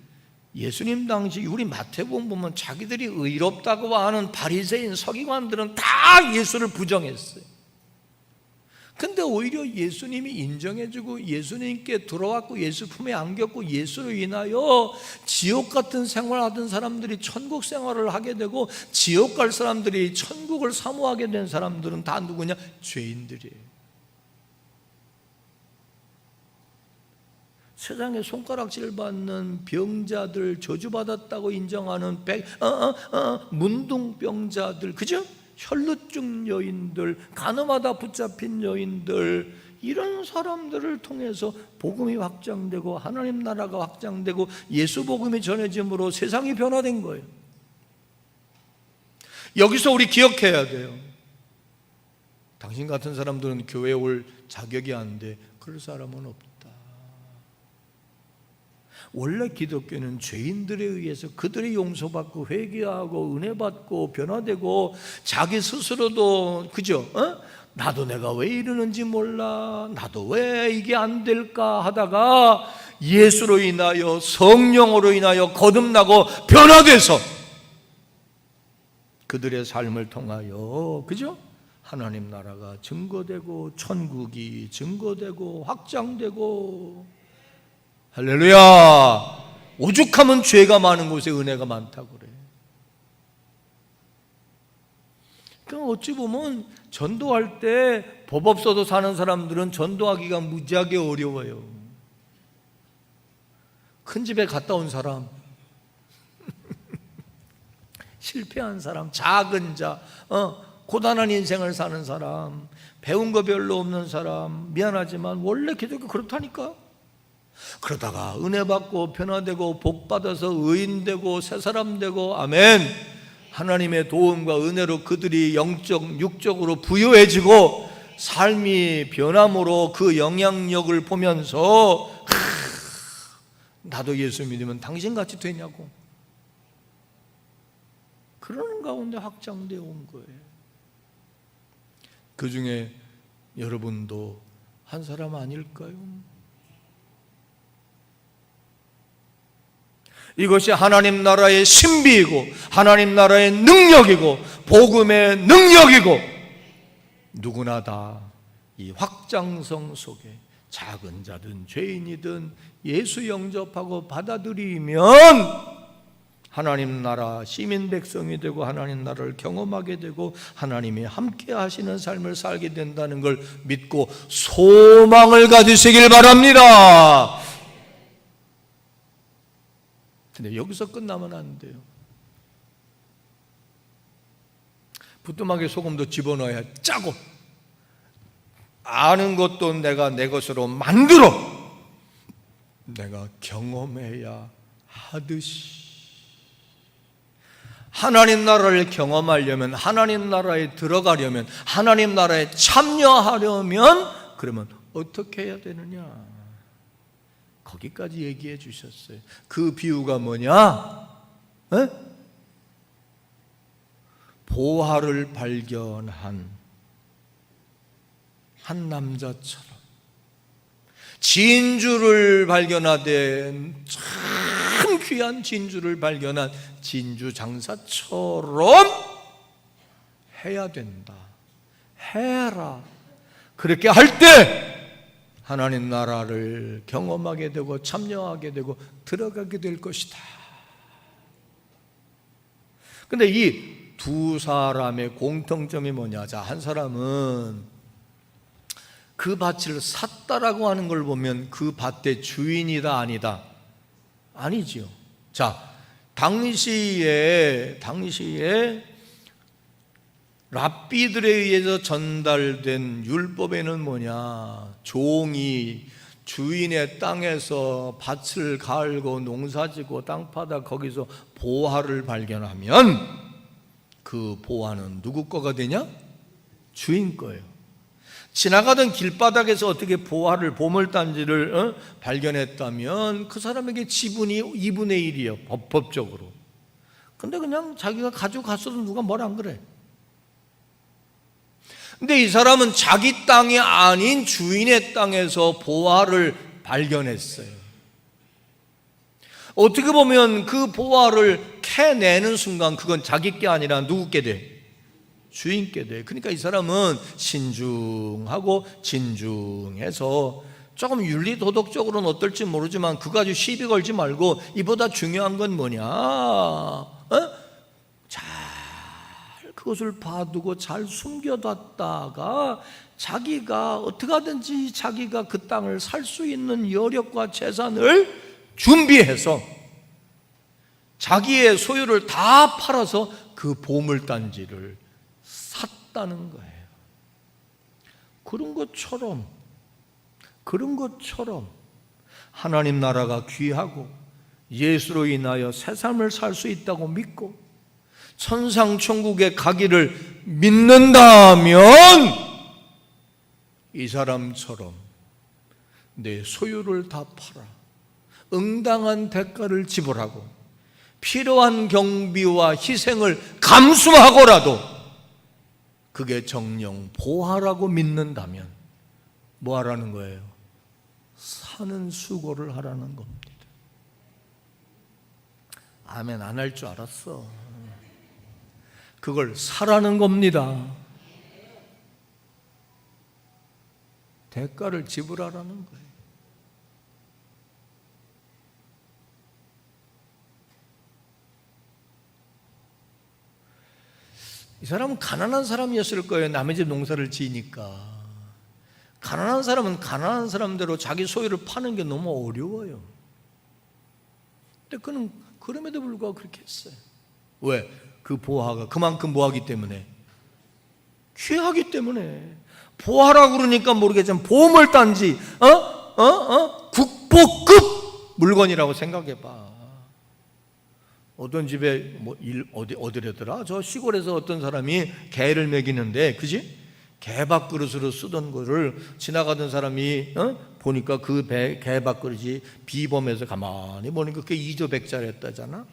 예수님 당시 우리 마태복음 보면 자기들이 의롭다고 하는 바리새인 서기관들은 다 예수를 부정했어요. 근데 오히려 예수님이 인정해주고 예수님께 들어왔고 예수 품에 안겼고 예수로 인하여 지옥 같은 생활하던 사람들이 천국 생활을 하게 되고, 지옥 갈 사람들이 천국을 사모하게 된 사람들은 다 누구냐? 죄인들이에요. 세상에 손가락질 받는 병자들, 저주받았다고 인정하는 문둥병자들, 그죠? 혈루증 여인들, 간음하다 붙잡힌 여인들, 이런 사람들을 통해서 복음이 확장되고 하나님 나라가 확장되고 예수 복음이 전해짐으로 세상이 변화된 거예요. 여기서 우리 기억해야 돼요. 당신 같은 사람들은 교회에 올 자격이 안 돼. 그럴 사람은 없다. 원래 기독교는 죄인들에 의해서 그들이 용서받고 회개하고 은혜받고 변화되고, 자기 스스로도 그죠? 나도 내가 왜 이러는지 몰라, 나도 왜 이게 안 될까 하다가 예수로 인하여 성령으로 인하여 거듭나고 변화돼서 그들의 삶을 통하여 그죠? 하나님 나라가 증거되고 천국이 증거되고 확장되고. 할렐루야. 오죽하면 죄가 많은 곳에 은혜가 많다고 그래. 그럼 어찌 보면 전도할 때 법 없어도 사는 사람들은 전도하기가 무지하게 어려워요. 큰 집에 갔다 온 사람, 실패한 사람, 작은 자, 고단한 인생을 사는 사람, 배운 거 별로 없는 사람, 미안하지만 원래 기독교 그렇다니까. 그러다가 은혜 받고 변화되고 복 받아서 의인 되고 새 사람 되고, 아멘, 하나님의 도움과 은혜로 그들이 영적 육적으로 부유해지고 삶이 변함으로 그 영향력을 보면서 나도 예수 믿으면 당신같이 되냐고, 그러는 가운데 확장되어 온 거예요. 그 중에 여러분도 한 사람 아닐까요? 이것이 하나님 나라의 신비이고 하나님 나라의 능력이고 복음의 능력이고, 누구나 다 이 확장성 속에 작은 자든 죄인이든 예수 영접하고 받아들이면 하나님 나라 시민 백성이 되고 하나님 나라를 경험하게 되고 하나님이 함께 하시는 삶을 살게 된다는 걸 믿고 소망을 가지시길 바랍니다. 근데 여기서 끝나면 안 돼요. 부뚜막에 소금도 집어넣어야 짜고, 아는 것도 내가 내 것으로 만들어 내가 경험해야 하듯이, 하나님 나라를 경험하려면, 하나님 나라에 들어가려면, 하나님 나라에 참여하려면 그러면 어떻게 해야 되느냐, 거기까지 얘기해 주셨어요. 그 비유가 뭐냐? 보화를 발견한 한 남자처럼, 진주를 발견하되 참 귀한 진주를 발견한 진주 장사처럼 해야 된다. 해라. 그렇게 할 때 하나님 나라를 경험하게 되고 참여하게 되고 들어가게 될 것이다. 근데 이 두 사람의 공통점이 뭐냐? 자, 한 사람은 그 밭을 샀다라고 하는 걸 보면 그 밭의 주인이다 아니다? 아니지요. 자, 당시에 랍비들에 의해서 전달된 율법에는 뭐냐? 종이 주인의 땅에서 밭을 갈고 농사지고 땅 파다 거기서 보화를 발견하면 그 보화는 누구 거가 되냐? 주인 거예요. 지나가던 길바닥에서 어떻게 보화를, 보물단지를 발견했다면 그 사람에게 지분이 2분의 1이에요, 법적으로. 근데 그냥 자기가 가지고 갔어도 누가 뭐라 안 그래. 근데 이 사람은 자기 땅이 아닌 주인의 땅에서 보화를 발견했어요. 어떻게 보면 그 보화를 캐내는 순간 그건 자기 게 아니라 누구 게 돼? 주인께 돼. 그러니까 이 사람은 신중하고 진중해서 조금 윤리 도덕적으로는 어떨지 모르지만 그거 가지고 시비 걸지 말고 이보다 중요한 건 뭐냐? 잘 그것을 봐두고 잘 숨겨뒀다가 자기가 어떻게 하든지 자기가 그 땅을 살 수 있는 여력과 재산을 준비해서 자기의 소유를 다 팔아서 그 보물단지를 샀다는 거예요. 그런 것처럼 하나님 나라가 귀하고 예수로 인하여 새 삶을 살 수 있다고 믿고 천상천국에 가기를 믿는다면 이 사람처럼 내 소유를 다 팔아 응당한 대가를 지불하고 필요한 경비와 희생을 감수하고라도 그게 정령 보화라고 믿는다면 뭐 하라는 거예요? 사는 수고를 하라는 겁니다. 아멘 안 할 줄 알았어. 그걸 사라는 겁니다. 대가를 지불하라는 거예요. 이 사람은 가난한 사람이었을 거예요. 남의 집 농사를 지으니까. 가난한 사람은 가난한 사람대로 자기 소유를 파는 게 너무 어려워요. 근데 그는 그럼에도 불구하고 그렇게 했어요. 왜? 그 보화가 그만큼 뭐하기 때문에? 귀하기 때문에. 보화라고 그러니까 모르겠지만 보물단지 국보급 물건이라고 생각해봐. 어떤 집에 어디래더라? 저 시골에서 어떤 사람이 개를 먹이는데, 그지? 개밥그릇으로 쓰던 거를 지나가던 사람이 보니까 그 개밥그릇이 비범해서 가만히 보니까 그게 2조백짜리였다잖아.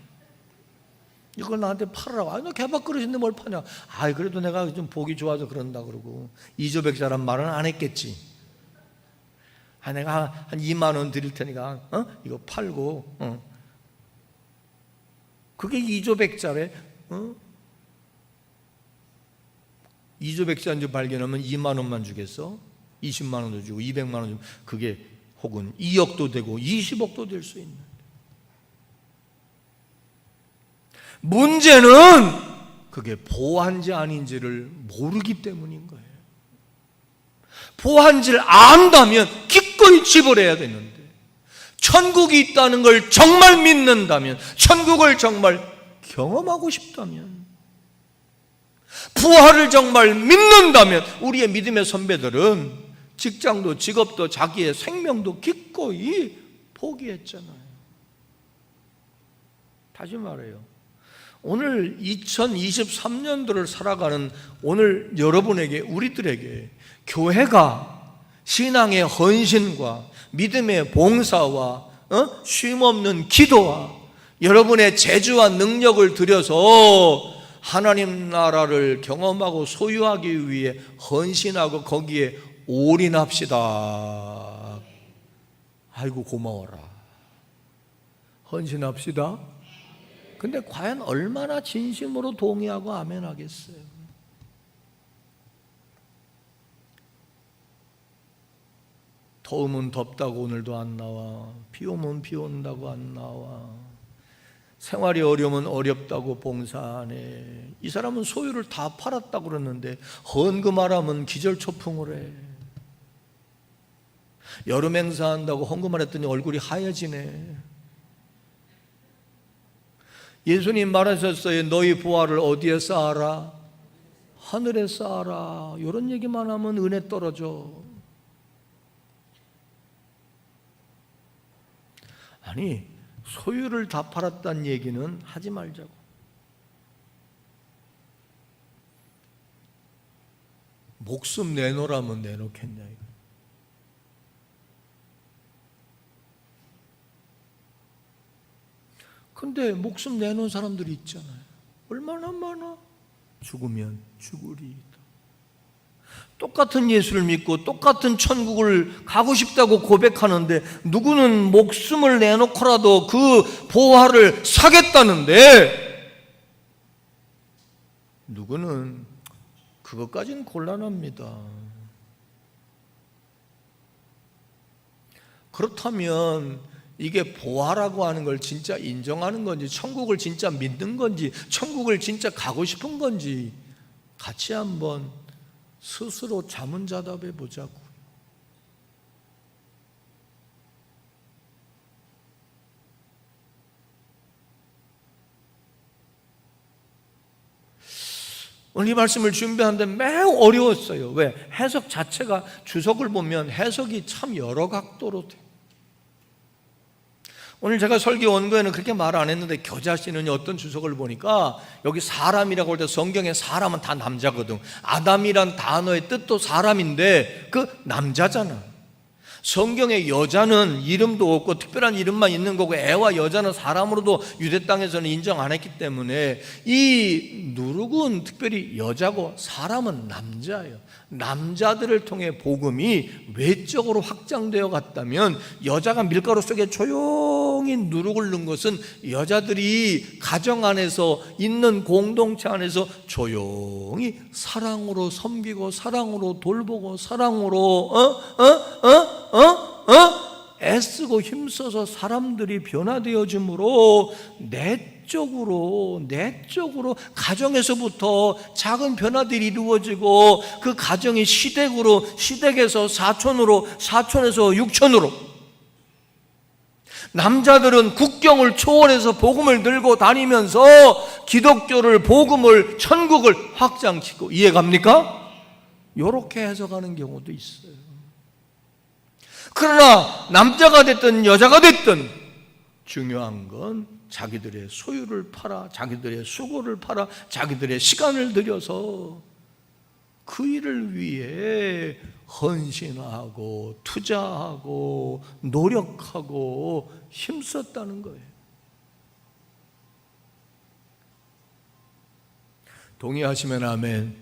이걸 나한테 팔으라고. 아니 너 개밥그릇인데 뭘 파냐? 아이 그래도 내가 좀 보기 좋아서 그런다 그러고 2조백짜리란 말은 안 했겠지. 아 내가 한 2만 원 드릴 테니까 이거 팔고 그게 2조백짜리 2조백짜리인 줄 발견하면 2만 원만 주겠어? 20만 원도 주고 200만 원 주고 그게 혹은 2억도 되고 20억도 될 수 있는. 문제는 그게 보화인지 아닌지를 모르기 때문인 거예요. 보화인지를 안다면 기꺼이 지불해야 되는데, 천국이 있다는 걸 정말 믿는다면, 천국을 정말 경험하고 싶다면, 부활을 정말 믿는다면 우리의 믿음의 선배들은 직장도 직업도 자기의 생명도 기꺼이 포기했잖아요. 다시 말해요. 오늘 2023년도를 살아가는 오늘 여러분에게, 우리들에게 교회가 신앙의 헌신과 믿음의 봉사와 쉼없는 기도와 여러분의 재주와 능력을 들여서 하나님 나라를 경험하고 소유하기 위해 헌신하고 거기에 올인합시다. 아이고 고마워라. 헌신합시다. 근데 과연 얼마나 진심으로 동의하고 아멘 하겠어요? 더우면 덥다고 오늘도 안 나와. 비 오면 비 온다고 안 나와. 생활이 어려우면 어렵다고 봉사 안 해. 이 사람은 소유를 다 팔았다고 그러는데 헌금하라면 기절초풍을 해. 여름 행사한다고 헌금을 했더니 얼굴이 하얘지네. 예수님 말하셨어요. 너희 부활을 어디에 쌓아라? 하늘에 쌓아라. 이런 얘기만 하면 은혜 떨어져. 아니 소유를 다 팔았다는 얘기는 하지 말자고. 목숨 내놓으라면 내놓겠냐 이거. 근데 목숨 내놓은 사람들이 있잖아요. 얼마나 많아? 죽으면 죽으리이다. 똑같은 예수를 믿고 똑같은 천국을 가고 싶다고 고백하는데 누구는 목숨을 내놓고라도 그 보화를 사겠다는데 누구는 그것까지는 곤란합니다. 그렇다면 이게 보아라고 하는 걸 진짜 인정하는 건지, 천국을 진짜 믿는 건지, 천국을 진짜 가고 싶은 건지 같이 한번 스스로 자문자답해 보자고. 오늘 이 말씀을 준비하는데 매우 어려웠어요. 왜? 해석 자체가, 주석을 보면 해석이 참 여러 각도로 돼요. 오늘 제가 설교 원고에는 그렇게 말 안 했는데 교자씨는 어떤 주석을 보니까 여기 사람이라고 할 때 성경에 사람은 다 남자거든. 아담이란 단어의 뜻도 사람인데 그 남자잖아. 성경에 여자는 이름도 없고 특별한 이름만 있는 거고, 애와 여자는 사람으로도 유대 땅에서는 인정 안 했기 때문에 이 누룩은 특별히 여자고 사람은 남자예요. 남자들을 통해 복음이 외적으로 확장되어 갔다면, 여자가 밀가루 속에 조용히 누룩을 넣은 것은 여자들이 가정 안에서 있는 공동체 안에서 조용히 사랑으로 섬기고 사랑으로 돌보고 사랑으로 애쓰고 힘써서 사람들이 변화되어지므로 내적으로 가정에서부터 작은 변화들이 이루어지고, 그 가정이 시댁으로, 시댁에서 사촌으로, 사촌에서 육촌으로, 남자들은 국경을 초월해서 복음을 들고 다니면서 기독교를, 복음을, 천국을 확장시키고, 이해갑니까? 이렇게 해석하는 경우도 있어요. 그러나 남자가 됐든 여자가 됐든 중요한 건 자기들의 소유를 팔아, 자기들의 수고를 팔아, 자기들의 시간을 들여서 그 일을 위해 헌신하고 투자하고 노력하고 힘썼다는 거예요. 동의하시면 아멘.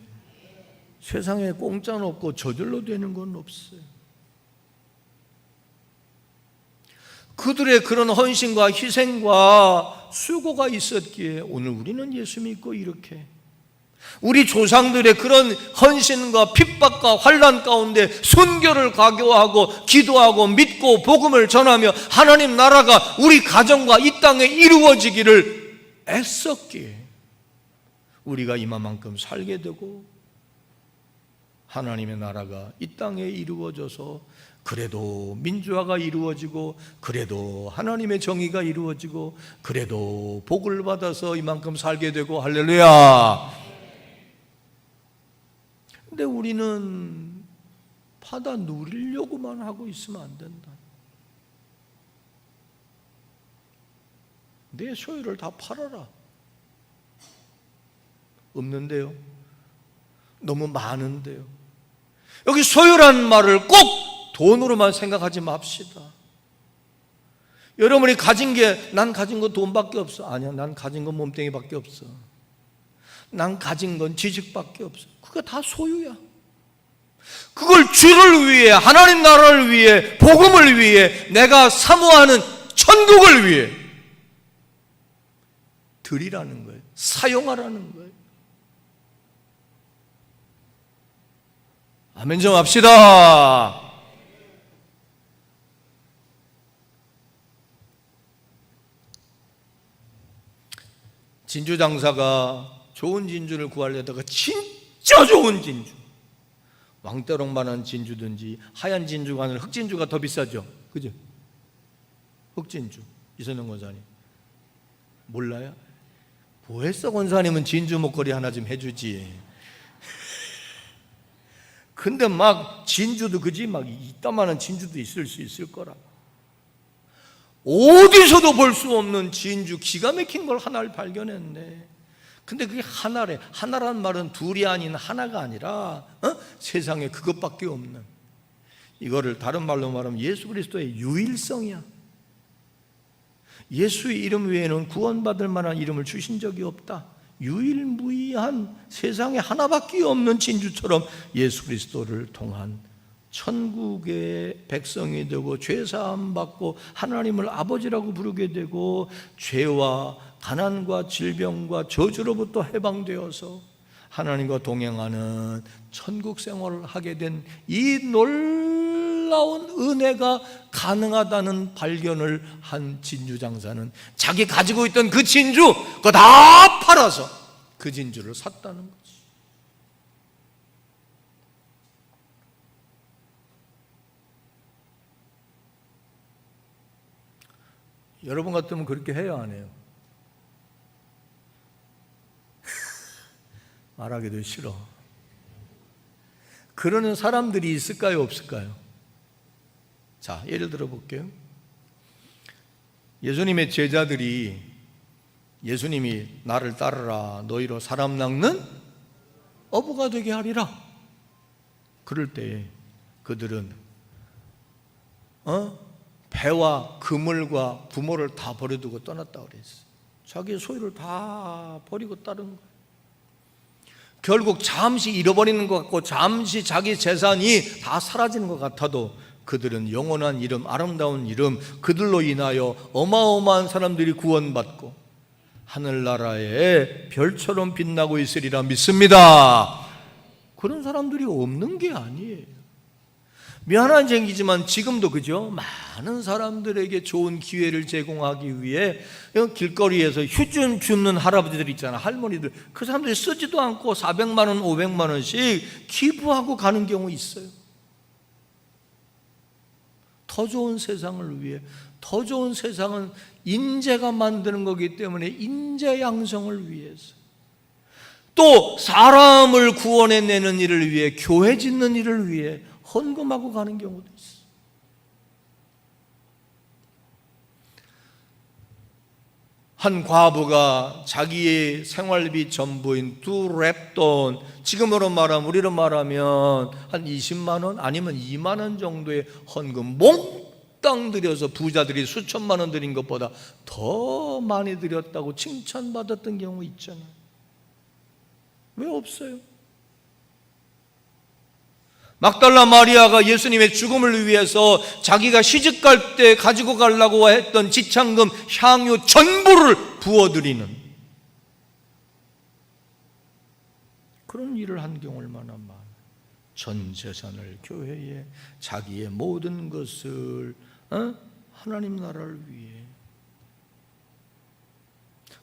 세상에 공짜는 없고 저절로 되는 건 없어요. 그들의 그런 헌신과 희생과 수고가 있었기에 오늘 우리는 예수 믿고 이렇게, 우리 조상들의 그런 헌신과 핍박과 환난 가운데 순교를 강요하고 기도하고 믿고 복음을 전하며 하나님 나라가 우리 가정과 이 땅에 이루어지기를 애썼기에 우리가 이만큼 살게 되고, 하나님의 나라가 이 땅에 이루어져서 그래도 민주화가 이루어지고, 그래도 하나님의 정의가 이루어지고, 그래도 복을 받아서 이만큼 살게 되고, 할렐루야. 근데 우리는 받아 누리려고만 하고 있으면 안 된다. 내 소유를 다 팔아라. 없는데요? 너무 많은데요? 여기 소유란 말을 꼭 돈으로만 생각하지 맙시다. 여러분이 가진 게, 난 가진 건 돈밖에 없어. 아니야, 난 가진 건 몸뚱이밖에 없어. 난 가진 건 지식밖에 없어. 그게 다 소유야. 그걸 주를 위해, 하나님 나라를 위해, 복음을 위해, 내가 사모하는 천국을 위해 드리라는 거예요. 사용하라는 거예요. 아멘 좀 합시다. 진주 장사가 좋은 진주를 구하려다가 진짜 좋은 진주, 왕대롱만한 진주든지 하얀 진주가 아니라 흑진주가 더 비싸죠. 그죠? 흑진주. 이선영 권사님 몰라요? 뭐했어 권사님은 진주 목걸이 하나 좀 해주지. 근데 막 진주도 그지, 막 이따만한 진주도 있을 수 있을 거라. 어디서도 볼 수 없는 진주, 기가 막힌 걸 하나를 발견했네. 근데 그게 하나래. 하나란 말은 둘이 아닌 하나가 아니라 세상에 그것밖에 없는, 이거를 다른 말로 말하면 예수 그리스도의 유일성이야. 예수의 이름 외에는 구원받을 만한 이름을 주신 적이 없다. 유일무이한 세상에 하나밖에 없는 진주처럼 예수 그리스도를 통한 천국의 백성이 되고 죄사함 받고 하나님을 아버지라고 부르게 되고 죄와 가난과 질병과 저주로부터 해방되어서 하나님과 동행하는 천국 생활을 하게 된 이 놀라운 은혜가 가능하다는 발견을 한 진주 장사는 자기 가지고 있던 그 진주 그거 다 팔아서 그 진주를 샀다는 거지. 여러분 같으면 그렇게 해요, 안 해요? 말하기도 싫어. 그러는 사람들이 있을까요, 없을까요? 자, 예를 들어 볼게요. 예수님의 제자들이 예수님이 나를 따르라 너희로 사람 낚는 어부가 되게 하리라. 그럴 때 그들은 배와 그물과 부모를 다 버려두고 떠났다 그랬어요. 자기의 소유를 다 버리고 따른 거예요. 결국 잠시 잃어버리는 것 같고 잠시 자기 재산이 다 사라지는 것 같아도 그들은 영원한 이름, 아름다운 이름, 그들로 인하여 어마어마한 사람들이 구원받고 하늘나라에 별처럼 빛나고 있으리라 믿습니다. 그런 사람들이 없는 게 아니에요. 미안한 얘기지만 지금도 그죠? 많은 사람들에게 좋은 기회를 제공하기 위해 길거리에서 휴준 주는 할아버지들 있잖아, 할머니들. 그 사람들이 쓰지도 않고 400만 원, 500만 원씩 기부하고 가는 경우 있어요. 더 좋은 세상을 위해. 더 좋은 세상은 인재가 만드는 거기 때문에 인재 양성을 위해서, 또 사람을 구원해내는 일을 위해, 교회 짓는 일을 위해 헌금하고 가는 경우도 있어. 한 과부가 자기의 생활비 전부인 2랩돈, 지금으로 말하면, 우리로 말하면 한 20만 원 아니면 2만 원 정도의 헌금 몽땅 들여서 부자들이 수천만 원 드린 것보다 더 많이 드렸다고 칭찬받았던 경우 있잖아요. 왜 없어요? 막달라 마리아가 예수님의 죽음을 위해서 자기가 시집갈 때 가지고 가려고 했던 지참금, 향유 전부를 부어드리는 그런 일을 한 경우 얼마나 많아요. 전 재산을 교회에, 자기의 모든 것을 하나님 나라를 위해.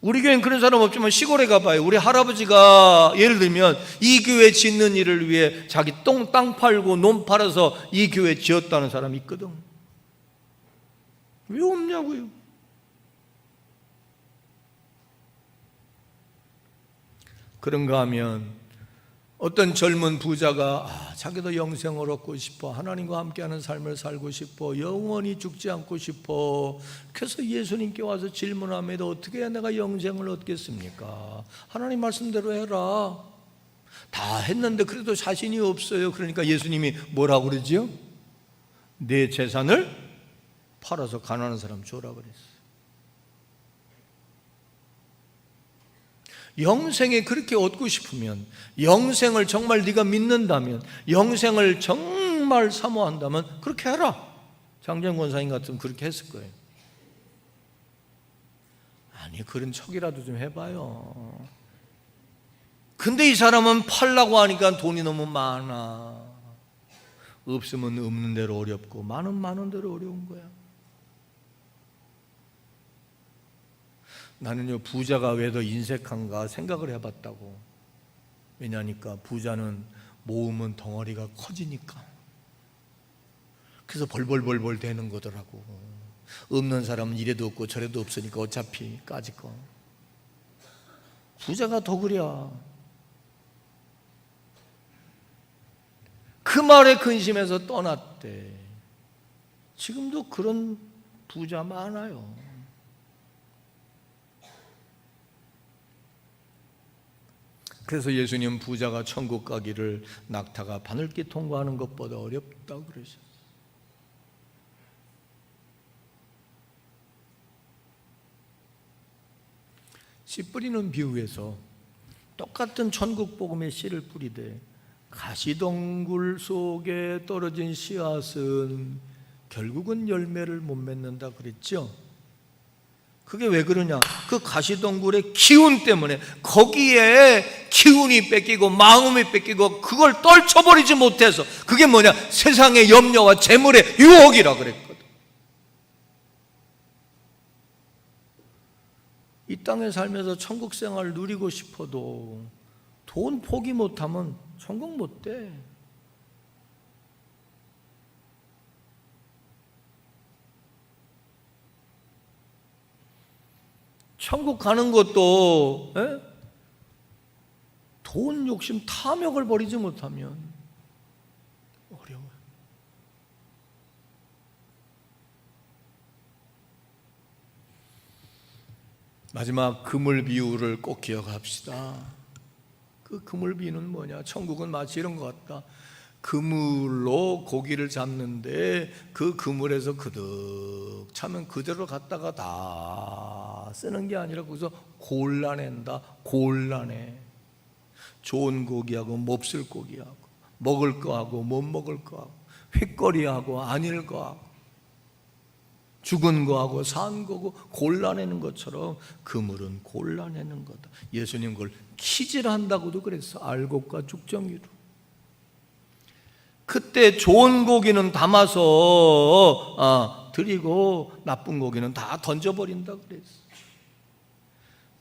우리 교회는 그런 사람 없지만 시골에 가봐요. 우리 할아버지가 예를 들면 이 교회 짓는 일을 위해 자기 땅 팔고 논 팔아서 이 교회 지었다는 사람이 있거든. 왜 없냐고요? 그런가 하면 어떤 젊은 부자가 자기도 영생을 얻고 싶어, 하나님과 함께하는 삶을 살고 싶어, 영원히 죽지 않고 싶어. 그래서 예수님께 와서 질문합니다. 어떻게 해야 내가 영생을 얻겠습니까? 하나님 말씀대로 해라. 다 했는데 그래도 자신이 없어요. 그러니까 예수님이 뭐라고 그러죠? 내 재산을 팔아서 가난한 사람 줘라 그랬어요. 영생에 그렇게 얻고 싶으면, 영생을 정말 네가 믿는다면, 영생을 정말 사모한다면 그렇게 해라. 장정 권사님 같으면 그렇게 했을 거예요. 아니, 그런 척이라도 좀 해봐요. 근데 이 사람은 팔라고 하니까 돈이 너무 많아. 없으면 없는 대로 어렵고 많은 대로 어려운 거야. 나는요, 부자가 왜 더 인색한가 생각을 해봤다고. 왜냐니까 부자는 모으면 덩어리가 커지니까. 그래서 벌벌벌벌 되는 거더라고. 없는 사람은 이래도 없고 저래도 없으니까 어차피 까짓 거. 부자가 더 그래. 그 말에 근심해서 떠났대. 지금도 그런 부자 많아요. 그래서 예수님 부자가 천국 가기를 낙타가 바늘길 통과하는 것보다 어렵다고 그러셨어요. 씨 뿌리는 비유에서 똑같은 천국 복음의 씨를 뿌리되 가시덩굴 속에 떨어진 씨앗은 결국은 열매를 못 맺는다 그랬죠. 그게 왜 그러냐? 그 가시덩굴의 기운 때문에, 거기에 기운이 뺏기고 마음이 뺏기고 그걸 떨쳐버리지 못해서, 그게 뭐냐? 세상의 염려와 재물의 유혹이라 그랬거든. 이 땅에 살면서 천국 생활 누리고 싶어도 돈 포기 못하면 천국 못 돼. 천국 가는 것도 돈 욕심 탐욕을 버리지 못하면 어려워요. 마지막 그물 비유를 꼭 기억합시다. 그 그물 비유는 뭐냐? 천국은 마치 이런 것 같다. 그물로 고기를 잡는데 그 그물에서 그득 차면 그대로 갖다가 다 쓰는 게 아니라 거기서 골라낸다. 골라내. 좋은 고기하고 몹쓸 고기하고, 먹을 거하고 못 먹을 거하고, 휙거리하고 아닐 거하고, 죽은 거하고 산 거고 골라내는 것처럼 그물은 골라내는 거다. 예수님 그걸 키질한다고도 그랬어. 알곡과 죽정이로. 그때 좋은 고기는 담아서 드리고 나쁜 고기는 다 던져버린다 그랬어.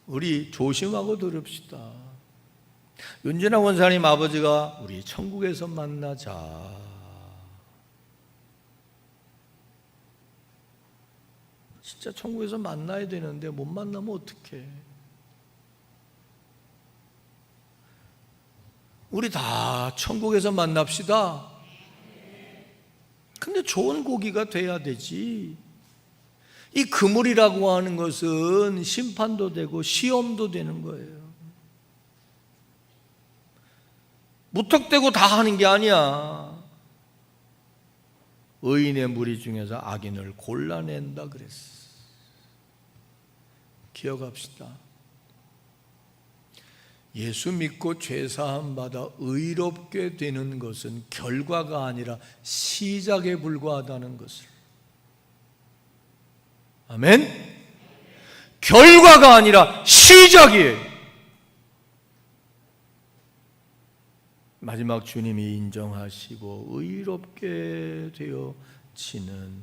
우리 조심하고 들읍시다. 윤진아 원사님 아버지가 우리 천국에서 만나자. 진짜 천국에서 만나야 되는데 못 만나면 어떡해. 우리 다 천국에서 만납시다. 근데 좋은 고기가 돼야 되지. 이 그물이라고 하는 것은 심판도 되고 시험도 되는 거예요. 무턱대고 다 하는 게 아니야. 의인의 무리 중에서 악인을 골라낸다 그랬어. 기억합시다. 예수 믿고 죄사함 받아 의롭게 되는 것은 결과가 아니라 시작에 불과하다는 것을. 아멘? 결과가 아니라 시작이에요. 마지막 주님이 인정하시고 의롭게 되어지는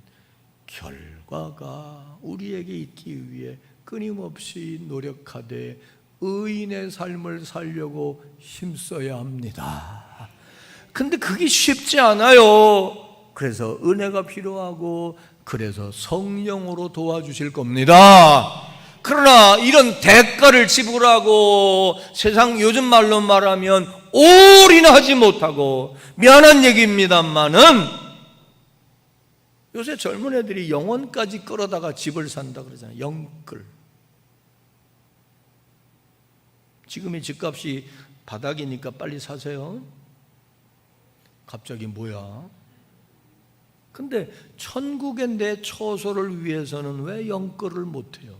결과가 우리에게 있기 위해 끊임없이 노력하되 의인의 삶을 살려고 힘써야 합니다. 근데 그게 쉽지 않아요. 그래서 은혜가 필요하고, 그래서 성령으로 도와주실 겁니다. 그러나 이런 대가를 지불하고 세상 요즘 말로 말하면 올인하지 못하고, 미안한 얘기입니다만은 요새 젊은 애들이 영혼까지 끌어다가 집을 산다 그러잖아요. 영끌. 지금의 집값이 바닥이니까 빨리 사세요. 갑자기 뭐야? 근데 천국의 내 처소를 위해서는 왜 영끌을 못해요?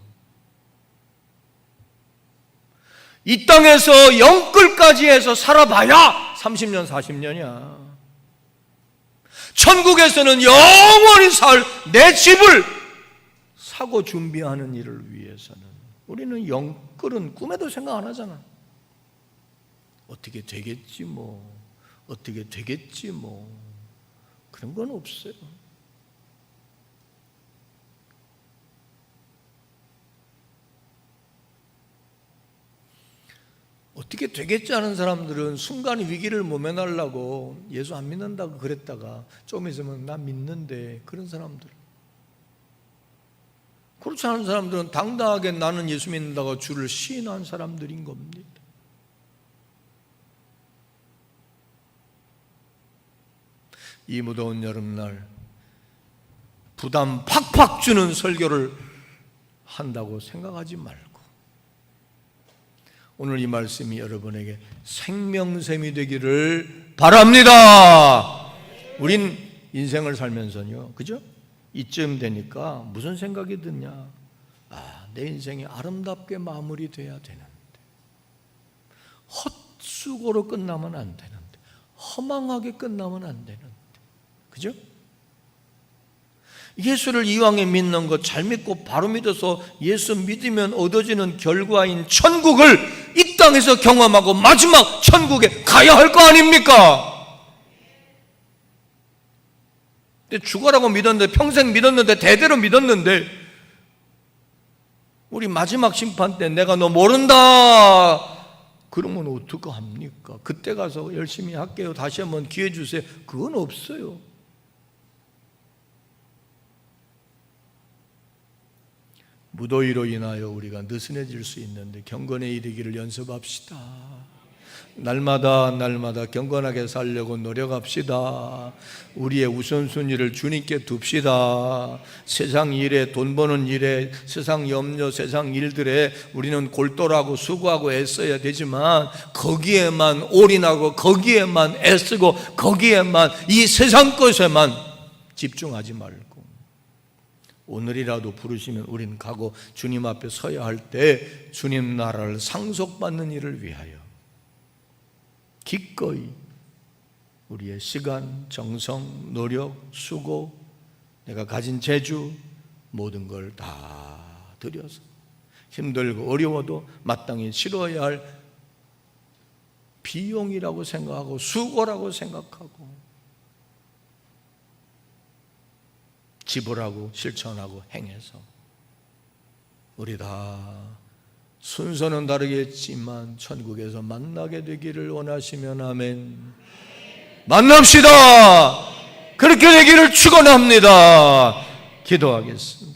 이 땅에서 영끌까지 해서 살아봐야 30년 40년이야. 천국에서는 영원히 살 내 집을 사고 준비하는 일을 위해서는 우리는 영끌은 꿈에도 생각 안 하잖아. 어떻게 되겠지 뭐, 어떻게 되겠지 뭐, 그런 건 없어요. 어떻게 되겠지 하는 사람들은 순간 위기를 모면하려고 예수 안 믿는다고 그랬다가 좀 있으면 나 믿는데, 그런 사람들. 그렇지 않은 사람들은 당당하게 나는 예수 믿는다고 주를 시인한 사람들인 겁니다. 이 무더운 여름날 부담 팍팍 주는 설교를 한다고 생각하지 말고, 오늘 이 말씀이 여러분에게 생명샘이 되기를 바랍니다. 우린 인생을 살면서요, 그죠? 이쯤 되니까 무슨 생각이 드냐? 내 인생이 아름답게 마무리돼야 되는데, 헛수고로 끝나면 안 되는데, 허망하게 끝나면 안 되는데, 그죠? 예수를 이왕에 믿는 것 잘 믿고 바로 믿어서 예수 믿으면 얻어지는 결과인 천국을 이 땅에서 경험하고 마지막 천국에 가야 할 거 아닙니까? 근데 죽어라고 믿었는데, 평생 믿었는데, 대대로 믿었는데, 우리 마지막 심판 때 내가 너 모른다 그러면 어떡합니까? 그때 가서 열심히 할게요, 다시 한번 기회 주세요, 그건 없어요. 무더위로 인하여 우리가 느슨해질 수 있는데 경건에 이르기를 연습합시다. 날마다 경건하게 살려고 노력합시다. 우리의 우선순위를 주님께 둡시다. 세상 일에, 돈 버는 일에, 세상 염려, 세상 일들에 우리는 골똘하고 수고하고 애써야 되지만 거기에만 올인하고 거기에만 애쓰고 거기에만, 이 세상 것에만 집중하지 말고 오늘이라도 부르시면 우리는 가고 주님 앞에 서야 할 때 주님 나라를 상속받는 일을 위하여 기꺼이 우리의 시간, 정성, 노력, 수고, 내가 가진 재주 모든 걸 다 들여서 힘들고 어려워도 마땅히 치러야 할 비용이라고 생각하고 수고라고 생각하고 지불하고 실천하고 행해서 우리 다 순서는 다르겠지만 천국에서 만나게 되기를 원하시면 아멘. 만납시다. 그렇게 되기를 축원합니다. 기도하겠습니다.